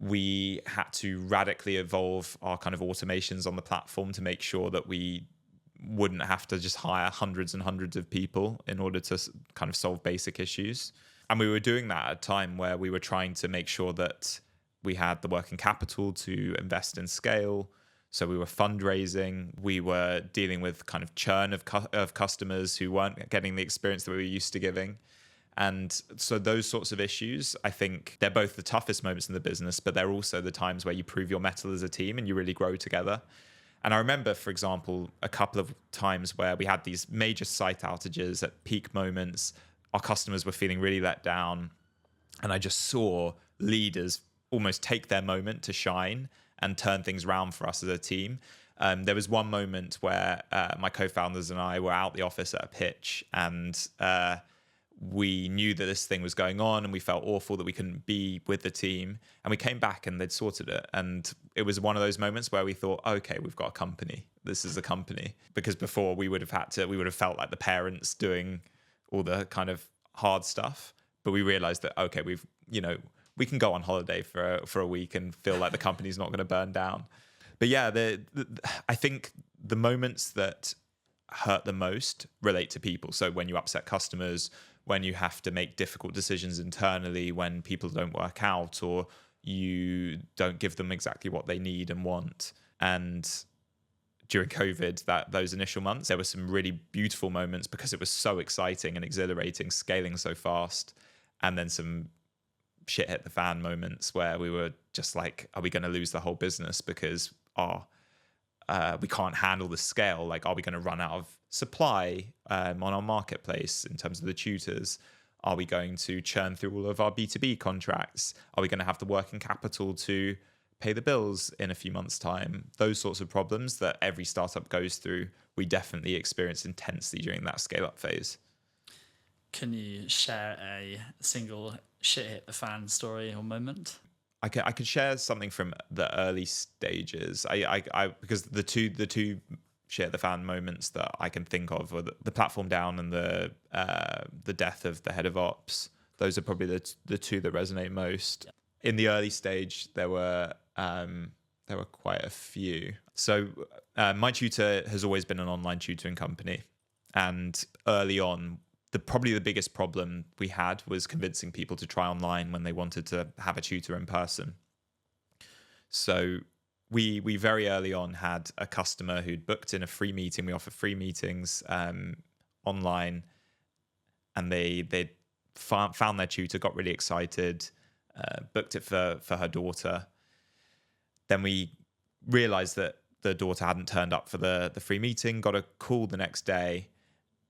We had to radically evolve our kind of automations on the platform to make sure that we wouldn't have to just hire hundreds and hundreds of people in order to kind of solve basic issues. And we were doing that at a time where we were trying to make sure that we had the working capital to invest in scale. So we were fundraising, we were dealing with kind of churn of customers who weren't getting the experience that we were used to giving. And so those sorts of issues, I think they're both the toughest moments in the business, but they're also the times where you prove your mettle as a team and you really grow together. And I remember, for example, a couple of times where we had these major site outages at peak moments. Our customers were feeling really let down. And I just saw leaders almost take their moment to shine and turn things around for us as a team. There was one moment where my co-founders and I were out the office at a pitch, and we knew that this thing was going on, and we felt awful that we couldn't be with the team. And we came back and they'd sorted it. And it was one of those moments where we thought, okay, we've got a company. This is a company. Because before we would have felt like the parents doing all the kind of hard stuff. But we realized that, okay, we can go on holiday for a week and feel like the company's not going to burn down. But yeah, I think the moments that hurt the most relate to people. So when you upset customers, when you have to make difficult decisions internally, when people don't work out or you don't give them exactly what they need and want. And during COVID, those initial months, there were some really beautiful moments because it was so exciting and exhilarating, scaling so fast. And then some shit hit the fan moments where we were just like, are we going to lose the whole business because we can't handle the scale? Like, are we going to run out of supply on our marketplace in terms of the tutors? Are we going to churn through all of our B2B contracts? Are we going to have the working capital to pay the bills in a few months' time? Those sorts of problems that every startup goes through, we definitely experienced intensely during that scale-up phase. Can you share a single shit hit the fan story or moment? I could share something from the early stages. I because the two shit the fan moments that I can think of are the platform down and the death of the head of ops. Those are probably the two that resonate most. Yeah. In the early stage, there were quite a few. So My Tutor has always been an online tutoring company, and early on, probably the biggest problem we had was convincing people to try online when they wanted to have a tutor in person. So we very early on had a customer who'd booked in a free meeting. We offer free meetings online, and they found their tutor, got really excited, booked it for her daughter. Then we realized that the daughter hadn't turned up for the free meeting, got a call the next day.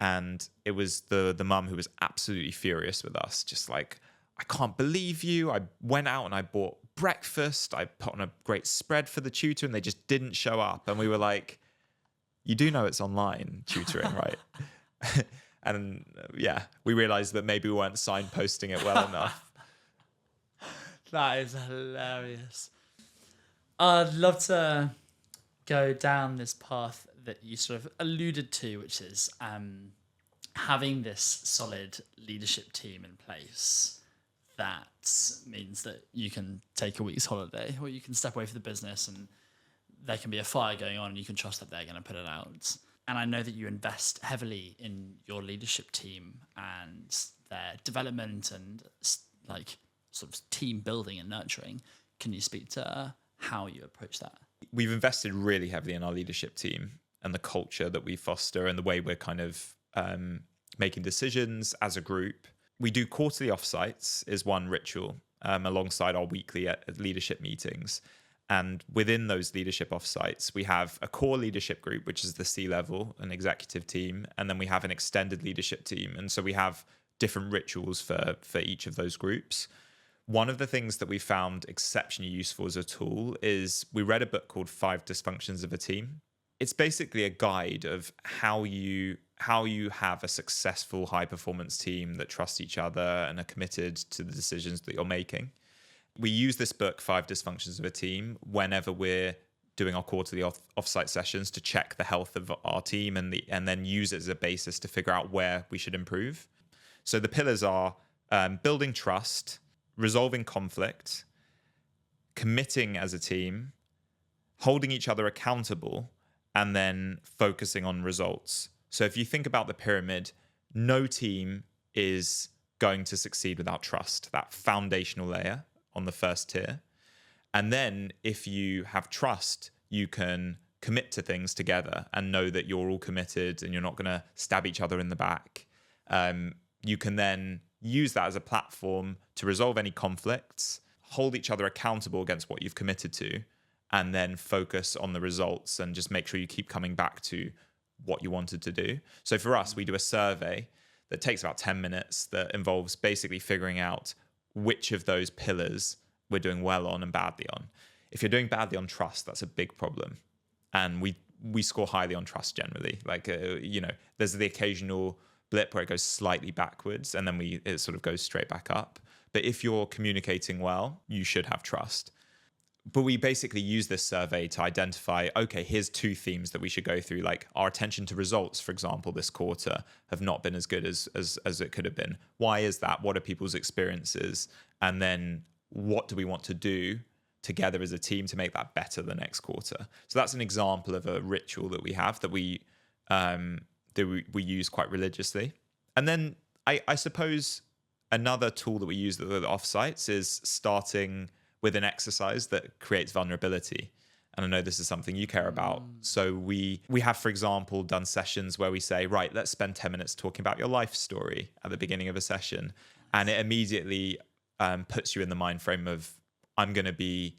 And it was the mum who was absolutely furious with us, just like, I can't believe you. I went out and I bought breakfast. I put on a great spread for the tutor and they just didn't show up. And we were like, you do know it's online tutoring, right? And we realized that maybe we weren't signposting it well enough. That is hilarious. I'd love to go down this path that you sort of alluded to, which is having this solid leadership team in place. That means that you can take a week's holiday, or you can step away from the business and there can be a fire going on and you can trust that they're going to put it out. And I know that you invest heavily in your leadership team and their development and like sort of team building and nurturing. Can you speak to how you approach that? We've invested really heavily in our leadership team and the culture that we foster and the way we're kind of making decisions as a group. We do quarterly offsites is one ritual alongside our weekly leadership meetings. And within those leadership offsites, we have a core leadership group, which is the C-level, an executive team, and then we have an extended leadership team. And so we have different rituals for each of those groups. One of the things that we found exceptionally useful as a tool is we read a book called 5 Dysfunctions of a Team. It's basically a guide of how you have a successful high-performance team that trust each other and are committed to the decisions that you're making. We use this book, 5 Dysfunctions of a Team, whenever we're doing our quarterly offsite sessions to check the health of our team and then use it as a basis to figure out where we should improve. So the pillars are building trust, resolving conflict, committing as a team, holding each other accountable, and then focusing on results. So if you think about the pyramid, no team is going to succeed without trust, that foundational layer on the first tier. And then if you have trust, you can commit to things together and know that you're all committed and you're not going to stab each other in the back. You can then use that as a platform to resolve any conflicts, hold each other accountable against what you've committed to, and then focus on the results and just make sure you keep coming back to what you wanted to do. So for us, we do a survey that takes about 10 minutes that involves basically figuring out which of those pillars we're doing well on and badly on. If you're doing badly on trust, that's a big problem. And we score highly on trust generally. Like, there's the occasional blip where it goes slightly backwards and then it sort of goes straight back up. But if you're communicating well, you should have trust. But we basically use this survey to identify, okay, here's 2 themes that we should go through. Like our attention to results, for example, this quarter have not been as good as it could have been. Why is that? What are people's experiences? And then what do we want to do together as a team to make that better the next quarter? So that's an example of a ritual that we have that we use quite religiously. And then I suppose another tool that we use with offsites is starting with an exercise that creates vulnerability. And I know this is something you care about. So we have, for example, done sessions where we say, right, let's spend 10 minutes talking about your life story at the beginning of a session. And it immediately puts you in the mind frame of, I'm going to be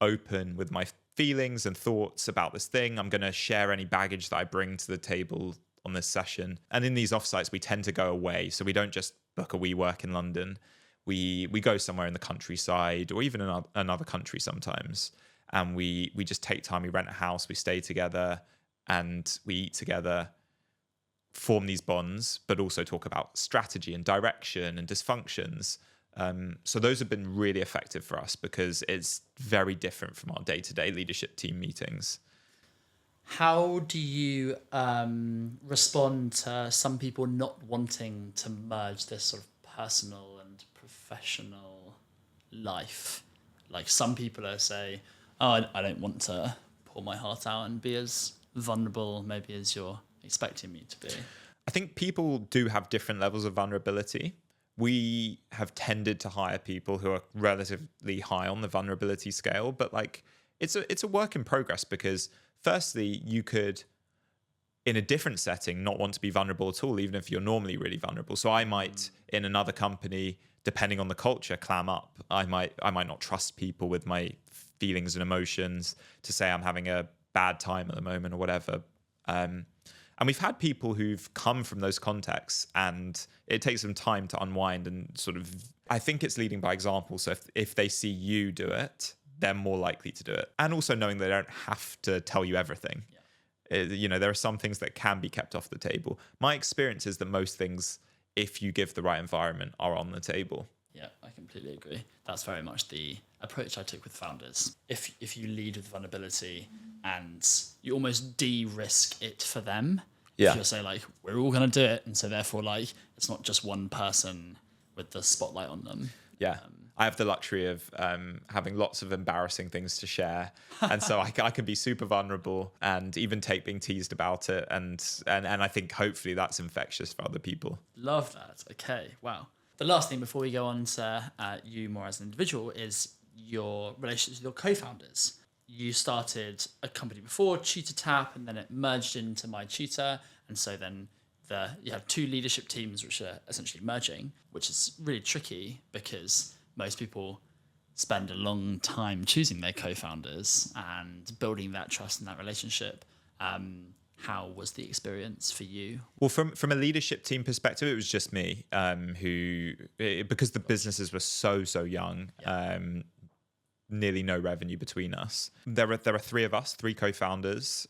open with my feelings and thoughts about this thing. I'm going to share any baggage that I bring to the table on this session. And in these offsites, we tend to go away. So we don't just book a WeWork in London. We go somewhere in the countryside or even in another country sometimes. And we just take time, we rent a house, we stay together and we eat together, form these bonds, but also talk about strategy and direction and dysfunctions. So those have been really effective for us because it's very different from our day-to-day leadership team meetings. How do you respond to some people not wanting to merge this sort of personal and professional life? Like some people say, oh, I don't want to pour my heart out and be as vulnerable maybe as you're expecting me to be. I think people do have different levels of vulnerability. We have tended to hire people who are relatively high on the vulnerability scale, but like it's a work in progress because firstly, you could in a different setting not want to be vulnerable at all, even if you're normally really vulnerable. So I might in another company, depending on the culture, clam up. I might not trust people with my feelings and emotions to say I'm having a bad time at the moment or whatever. And we've had people who've come from those contexts and it takes them time to unwind and sort of, I think it's leading by example. So if they see you do it, they're more likely to do it. And also knowing they don't have to tell you everything. There are some things that can be kept off the table. My experience is that most things, if you give the right environment, are on the table. Yeah, I completely agree. That's very much the approach I took with founders. If you lead with vulnerability and you almost de-risk it for them, Yeah. if you'll say like, we're all going to do it, and so therefore like it's not just one person with the spotlight on them. Yeah. I have the luxury of having lots of embarrassing things to share. And so I can be super vulnerable and even take being teased about it. And I think hopefully that's infectious for other people. Love that. Okay, wow. The last thing before we go on to you more as an individual is your relationships with your co-founders. You started a company before, TutorTap, and then it merged into My Tutor. And so then you have two leadership teams which are essentially merging, which is really tricky because most people spend a long time choosing their co-founders and building that trust and that relationship. How was the experience for you? Well, from a leadership team perspective, it was just me because the businesses were so young, nearly no revenue between us. There are three of us, three co-founders,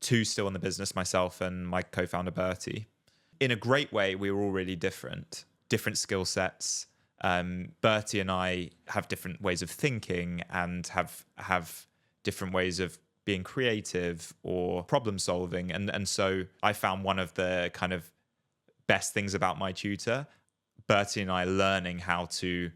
two still in the business, myself and my co-founder Bertie. In a great way, we were all really different skill sets. Bertie and I have different ways of thinking and have different ways of being creative or problem solving. And so I found one of the kind of best things about My Tutor, Bertie and I learning how to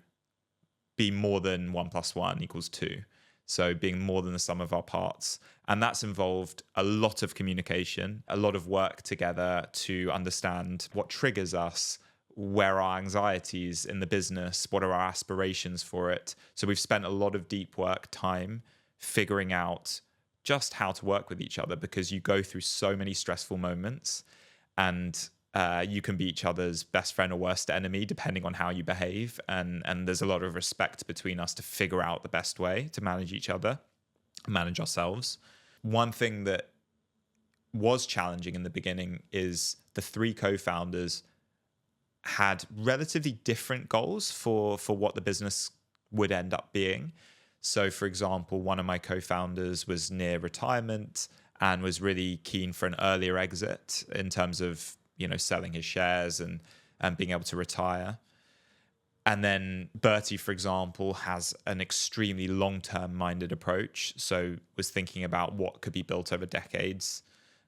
be more than 1 + 1 = 2. So being more than the sum of our parts. And that's involved a lot of communication, a lot of work together to understand what triggers us, where are our anxieties in the business, what are our aspirations for it. So we've spent a lot of deep work time figuring out just how to work with each other, because you go through so many stressful moments and you can be each other's best friend or worst enemy depending on how you behave. And there's a lot of respect between us to figure out the best way to manage each other, manage ourselves. One thing that was challenging in the beginning is the three co-founders had relatively different goals for what the business would end up being. So, for example, one of my co-founders was near retirement and was really keen for an earlier exit in terms of, selling his shares and being able to retire. And then Bertie, for example, has an extremely long-term minded approach. So was thinking about what could be built over decades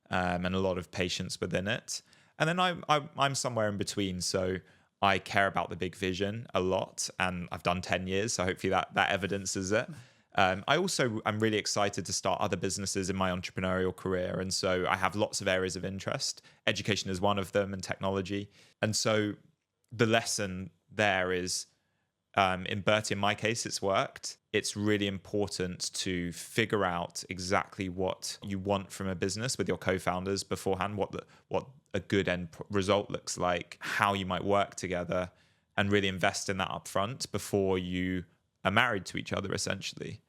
and a lot of patience within it. And then I'm somewhere in between. So I care about the big vision a lot, and I've done 10 years. So hopefully that evidences it. I'm really excited to start other businesses in my entrepreneurial career. And so I have lots of areas of interest. Education is one of them, and technology. And so the lesson there is, in Bertie, in my case, it's worked. It's really important to figure out exactly what you want from a business with your co-founders beforehand, what a good end result looks like, how you might work together, and really invest in that upfront before you are married to each other, essentially.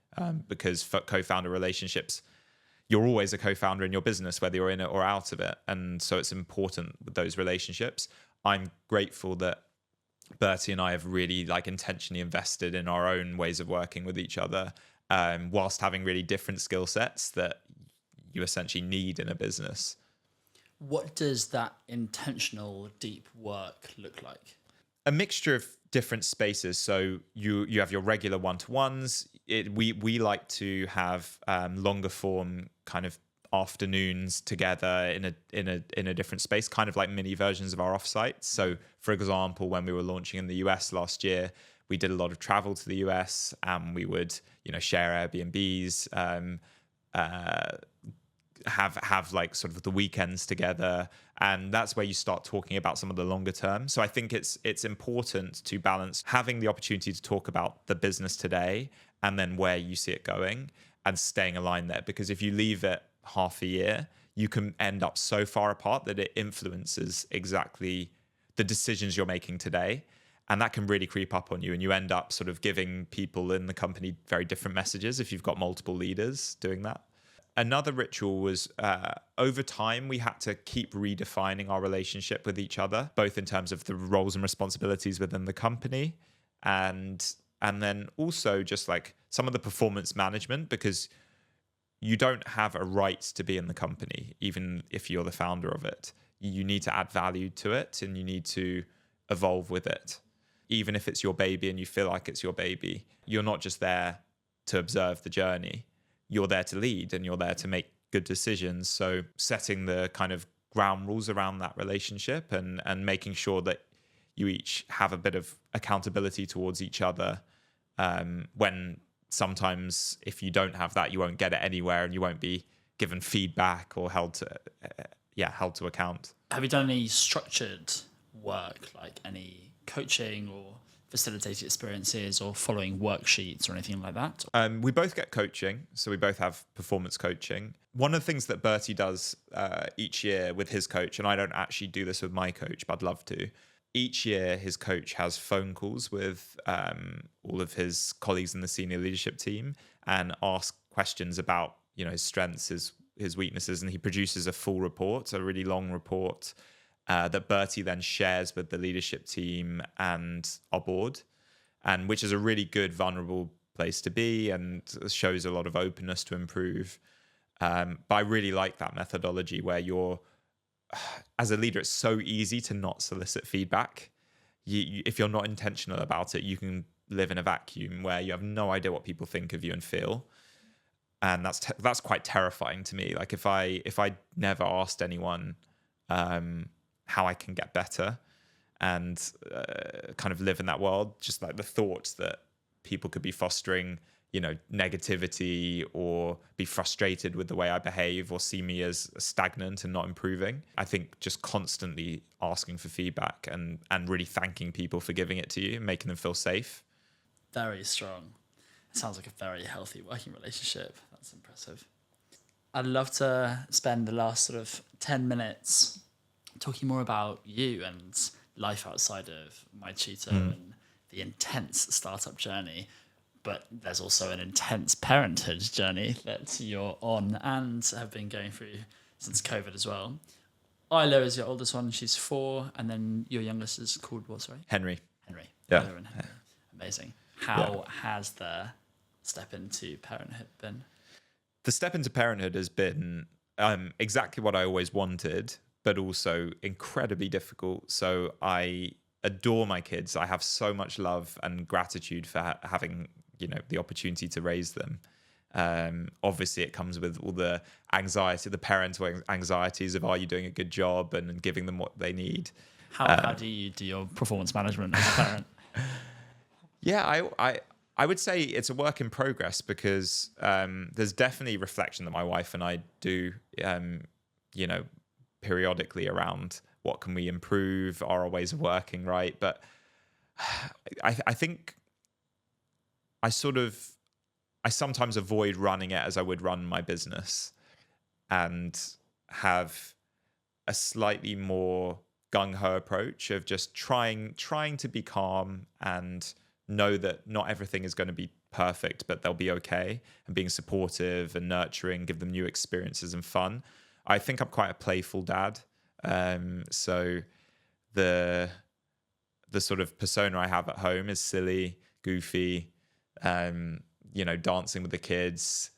Because for co-founder relationships, you're always a co-founder in your business, whether you're in it or out of it. And so it's important with those relationships. I'm grateful that Bertie and I have really intentionally invested in our own ways of working with each other, whilst having really different skill sets that you essentially need in a business. What does that intentional deep work look like? A mixture of different spaces. So you have your regular one-to-ones. We like to have longer form kind of afternoons together in a different space, kind of like mini versions of our offsites. So, for example, when we were launching in the US last year, we did a lot of travel to the US, and we would share Airbnbs, have sort of the weekends together, and that's where you start talking about some of the longer term. So I think it's important to balance having the opportunity to talk about the business today and then where you see it going, and staying aligned there, because if you leave it half a year, you can end up so far apart that it influences exactly the decisions you're making today, and that can really creep up on you, and you end up sort of giving people in the company very different messages if you've got multiple leaders doing that. Another ritual was over time, we had to keep redefining our relationship with each other, both in terms of the roles and responsibilities within the company, and then also just some of the performance management, because you don't have a right to be in the company, even if you're the founder of it. You need to add value to it, and you need to evolve with it. Even if it's your baby and you feel like it's your baby, you're not just there to observe the journey. You're there to lead, and you're there to make good decisions. So setting the kind of ground rules around that relationship, and making sure that you each have a bit of accountability towards each other, when sometimes if you don't have that, you won't get it anywhere, and you won't be given feedback or held to account. Have you done any structured work, like any coaching or facilitated experiences or following worksheets or anything like that? We both get coaching, so we both have performance coaching. One of the things that Bertie does each year with his coach, and I don't actually do this with my coach, but I'd love to. Each year, his coach has phone calls with all of his colleagues in the senior leadership team and ask questions about, his strengths, his weaknesses, and he produces a full report, a really long report that Bertie then shares with the leadership team and our board, and which is a really good, vulnerable place to be and shows a lot of openness to improve. But I really like that methodology where as a leader, it's so easy to not solicit feedback. If you're not intentional about it, you can live in a vacuum where you have no idea what people think of you and feel. And that's quite terrifying to me. Like if I never asked anyone how I can get better and kind of live in that world, just like the thoughts that people could be fostering, negativity or be frustrated with the way I behave or see me as stagnant and not improving. I think just constantly asking for feedback and really thanking people for giving it to you and making them feel safe. Very strong. It sounds like a very healthy working relationship. That's impressive. I'd love to spend the last sort of 10 minutes talking more about you and life outside of My Tutor and the intense startup journey. But there's also an intense parenthood journey that you're on and have been going through since COVID as well. Isla is your oldest one. She's 4. And then your youngest is called what, sorry? Henry. Yeah. Isla And Henry. Amazing. How has the step into parenthood been? The step into parenthood has been exactly what I always wanted, but also incredibly difficult. So I adore my kids. I have so much love and gratitude for having the opportunity to raise them. Obviously, it comes with all the anxiety, the parental anxieties of are you doing a good job and giving them what they need. How do you do your performance management as a parent? Yeah, I would say it's a work in progress because there's definitely reflection that my wife and I do, periodically around what can we improve, are our ways of working right. But I think I sometimes avoid running it as I would run my business and have a slightly more gung-ho approach of just trying to be calm and know that not everything is going to be perfect, but they'll be okay, and being supportive and nurturing, give them new experiences and fun. I think I'm quite a playful dad. So the sort of persona I have at home is silly, goofy, dancing with the kids,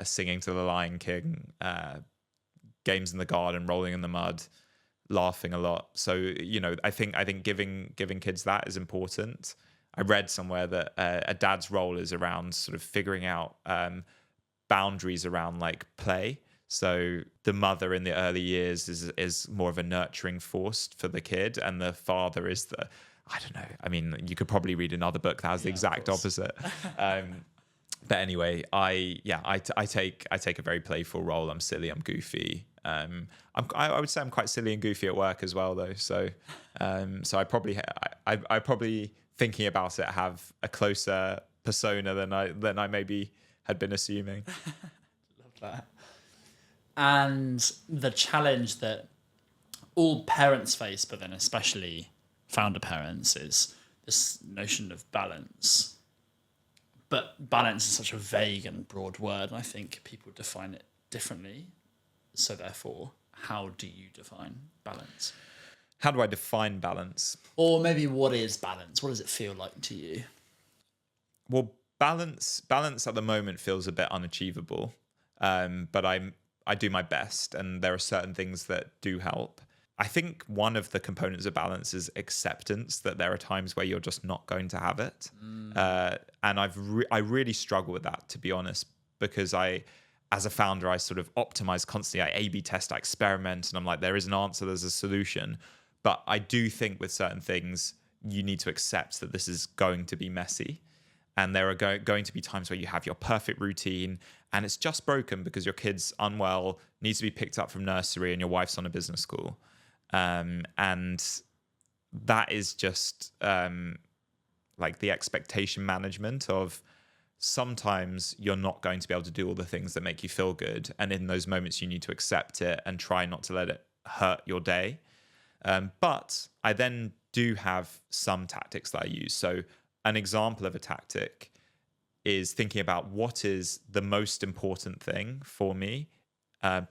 singing to the Lion King, games in the garden, rolling in the mud, laughing a lot. So, I think giving kids that is important. I read somewhere that a dad's role is around sort of figuring out boundaries around like play. So the mother in the early years is more of a nurturing force for the kid, and the father is I don't know. I mean, you could probably read another book that has the exact opposite. But anyway, I take a very playful role. I'm silly. I'm goofy. I would say I'm quite silly and goofy at work as well, though. So I probably thinking about it have a closer persona than I maybe had been assuming. Love that. And the challenge that all parents face, but then especially founder parents, is this notion of balance. But balance is such a vague and broad word, and I think people define it differently. So therefore, how do you define balance? How do I define balance? Or maybe what is balance? What does it feel like to you? Well, balance at the moment feels a bit unachievable. but I do my best, and there are certain things that do help. I think one of the components of balance is acceptance that there are times where you're just not going to have it. And I really struggle with that, to be honest, because as a founder, I sort of optimize constantly. I A/B test, I experiment, and I'm like, there is an answer, there's a solution. But I do think with certain things, you need to accept that this is going to be messy. And there are going to be times where you have your perfect routine and it's just broken because your kid's unwell, needs to be picked up from nursery, and your wife's on a business school. And that is just like the expectation management of sometimes you're not going to be able to do all the things that make you feel good. And in those moments, you need to accept it and try not to let it hurt your day. But I then do have some tactics that I use. So an example of a tactic is thinking about what is the most important thing for me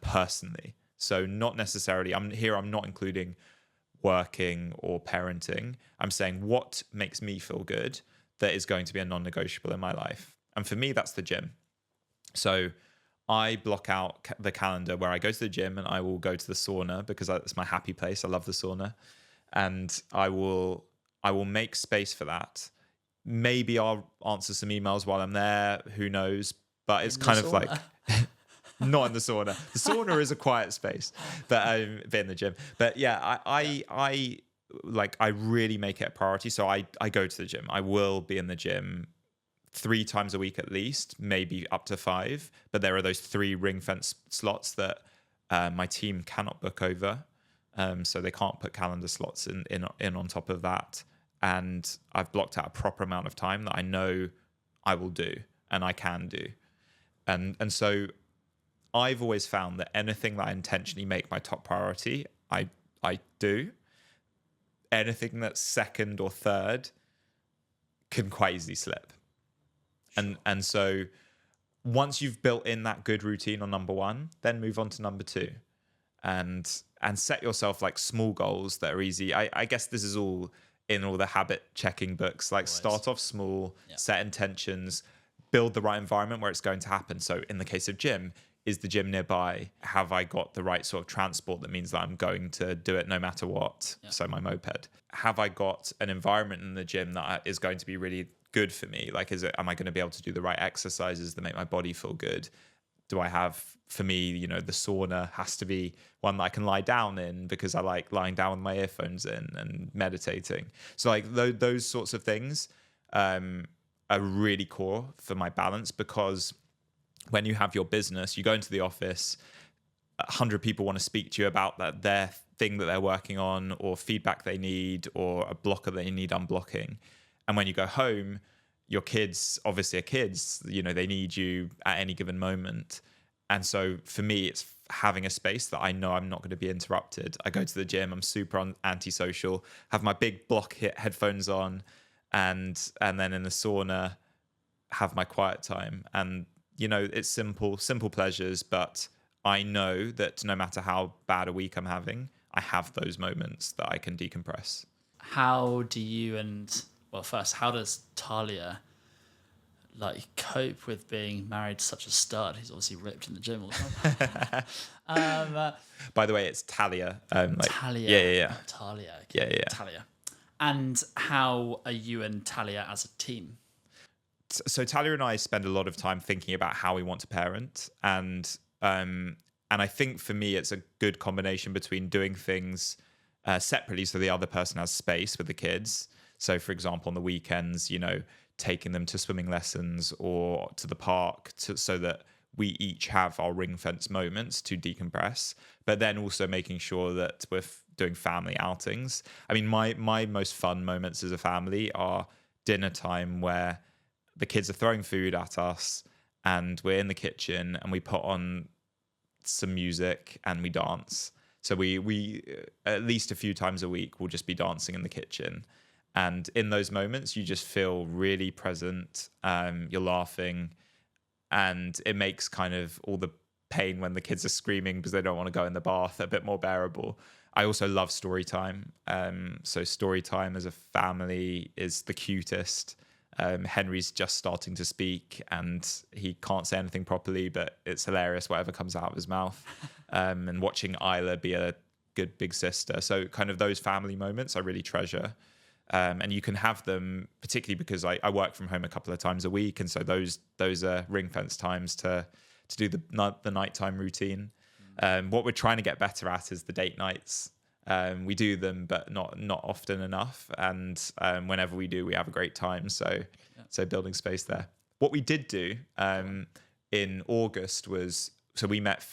personally. So not necessarily, I'm not including working or parenting. I'm saying what makes me feel good that is going to be a non-negotiable in my life. And for me, that's the gym. So I block out the calendar where I go to the gym, and I will go to the sauna because it's my happy place. I love the sauna. And I will make space for that. Maybe I'll answer some emails while I'm there. Who knows? But it's kind of like not in the sauna. The sauna is a quiet space, but in the gym. But yeah, I really make it a priority. So I go to the gym. I will be in the gym 3 times a week at least, maybe up to 5. But there are those 3 ring fence slots that my team cannot book over. So they can't put calendar slots in on top of that. And I've blocked out a proper amount of time that I know I will do and I can do. And so I've always found that anything that I intentionally make my top priority, I do. Anything that's second or third can quite easily slip. Sure. And so once you've built in that good routine on number 1, then move on to number 2. And set yourself like small goals that are easy. I guess this is all in all the habit checking books, like start off small, set intentions, build the right environment where it's going to happen. So in the case of gym, is the gym nearby? Have I got the right sort of transport that means that I'm going to do it no matter what? Yeah. So my moped. Have I got an environment in the gym that is going to be really good for me? Like, am I going to be able to do the right exercises that make my body feel good? Do I have, for me, the sauna has to be one that I can lie down in because I like lying down with my earphones in and meditating. So like those sorts of things are really core for my balance, because when you have your business, you go into the office, 100 people want to speak to you about their thing that they're working on, or feedback they need, or a blocker they need unblocking. And when you go home, your kids obviously are kids, they need you at any given moment. And so for me, it's having a space that I know I'm not going to be interrupted. I go to the gym, I'm super antisocial, have my big block headphones on, and then in the sauna, have my quiet time. And, it's simple pleasures, but I know that no matter how bad a week I'm having, I have those moments that I can decompress. How do you first, how does Talia cope with being married to such a stud who's obviously ripped in the gym all the time? By the way, it's Talia. Talia. Yeah. Talia. Okay. Yeah. Talia. And how are you and Talia as a team? So Talia and I spend a lot of time thinking about how we want to parent, and I think for me it's a good combination between doing things separately so the other person has space with the kids. So for example, on the weekends, taking them to swimming lessons or to the park so that we each have our ring fence moments to decompress, but then also making sure that we're doing family outings. I mean, my most fun moments as a family are dinner time where the kids are throwing food at us and we're in the kitchen and we put on some music and we dance. So we at least a few times a week we'll just be dancing in the kitchen. And in those moments, you just feel really present. You're laughing, and it makes kind of all the pain when the kids are screaming because they don't want to go in the bath a bit more bearable. I also love story time. So story time as a family is the cutest. Henry's just starting to speak and he can't say anything properly, but it's hilarious whatever comes out of his mouth. And watching Isla be a good big sister. So kind of those family moments I really treasure. And you can have them, particularly because I work from home a couple of times a week. And so those are ring fence times to do the nighttime routine. What we're trying to get better at is the date nights. We do them, but not often enough. And whenever we do, we have a great time. So building space there. What we did do in August was, so we met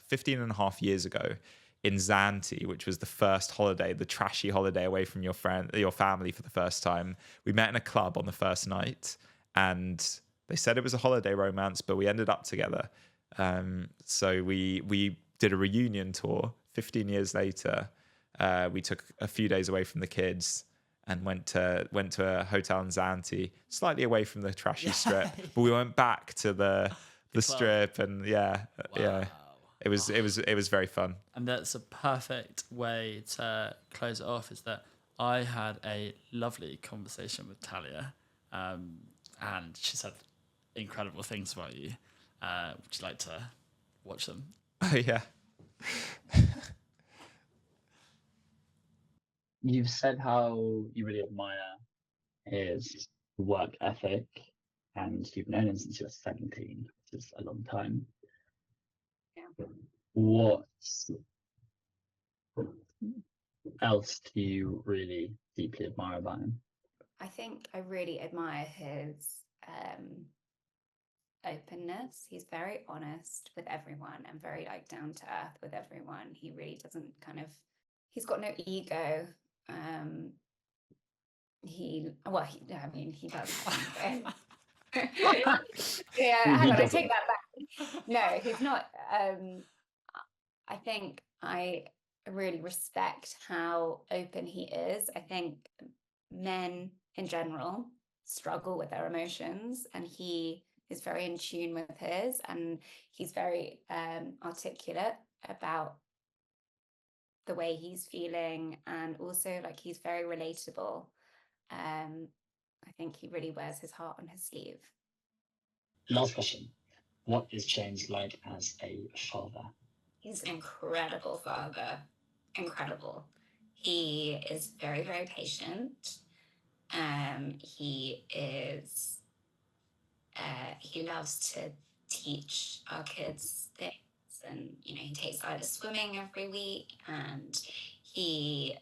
15 and a half years ago in Zante, which was the first holiday, the trashy holiday away from your family for the first time. We met in a club on the first night, and they said it was a holiday romance, but we ended up together. So we did a reunion tour 15 years later. We took a few days away from the kids and went to a hotel in Zante, slightly away from the trashy strip, but we went back to the strip, and it was very fun. And that's a perfect way to close it off, is that I had a lovely conversation with Talia, and she said incredible things about you. Would you like to watch them? Oh, yeah. You've said how you really admire his work ethic, and you've known him since you were 17, which is a long time. Yeah. What else do you really deeply admire about him? I think I really admire his openness. He's very honest with everyone and very down to earth with everyone. He really doesn't he's got no ego. He does have ego. Yeah, hang on, I take that back. No, he's not. I think I really respect how open he is. I think men in general struggle with their emotions, and he is very in tune with his, and he's very articulate about the way he's feeling, and also he's very relatable. I think he really wears his heart on his sleeve. Last question. What is James like as a father? He's an incredible father. Incredible. He is very, very patient. He loves to teach our kids things, and he takes Ida swimming every week, and he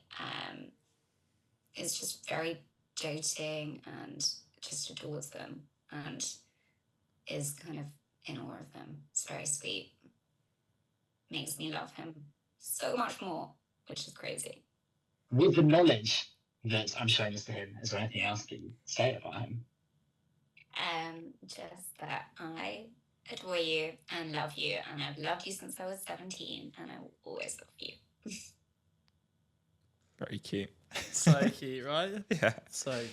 is just very doting and just adores them and is kind of in awe of them. It's very sweet. Makes me love him so much more, which is crazy. With the knowledge that I'm showing this to him, is there anything else that you say about him? Just that I adore you and love you, and I've loved you since I was 17, and I will always love you. Very cute. So cute, right? Yeah. So cute.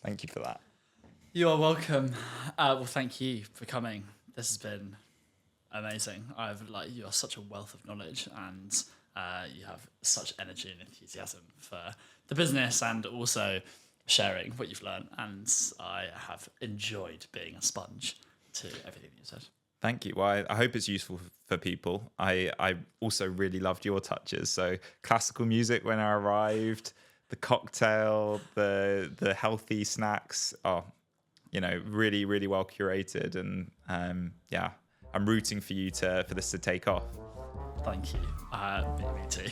Thank you for that. You are welcome. Well, thank you for coming. This has been amazing. You are such a wealth of knowledge, and you have such energy and enthusiasm for the business, and also sharing what you've learned. And I have enjoyed being a sponge to everything you said. Thank you. Well, I hope it's useful for people. I also really loved your touches. So classical music when I arrived, the cocktail, the healthy snacks are, really, really well curated. And I'm rooting for this to take off. Thank you. Me too.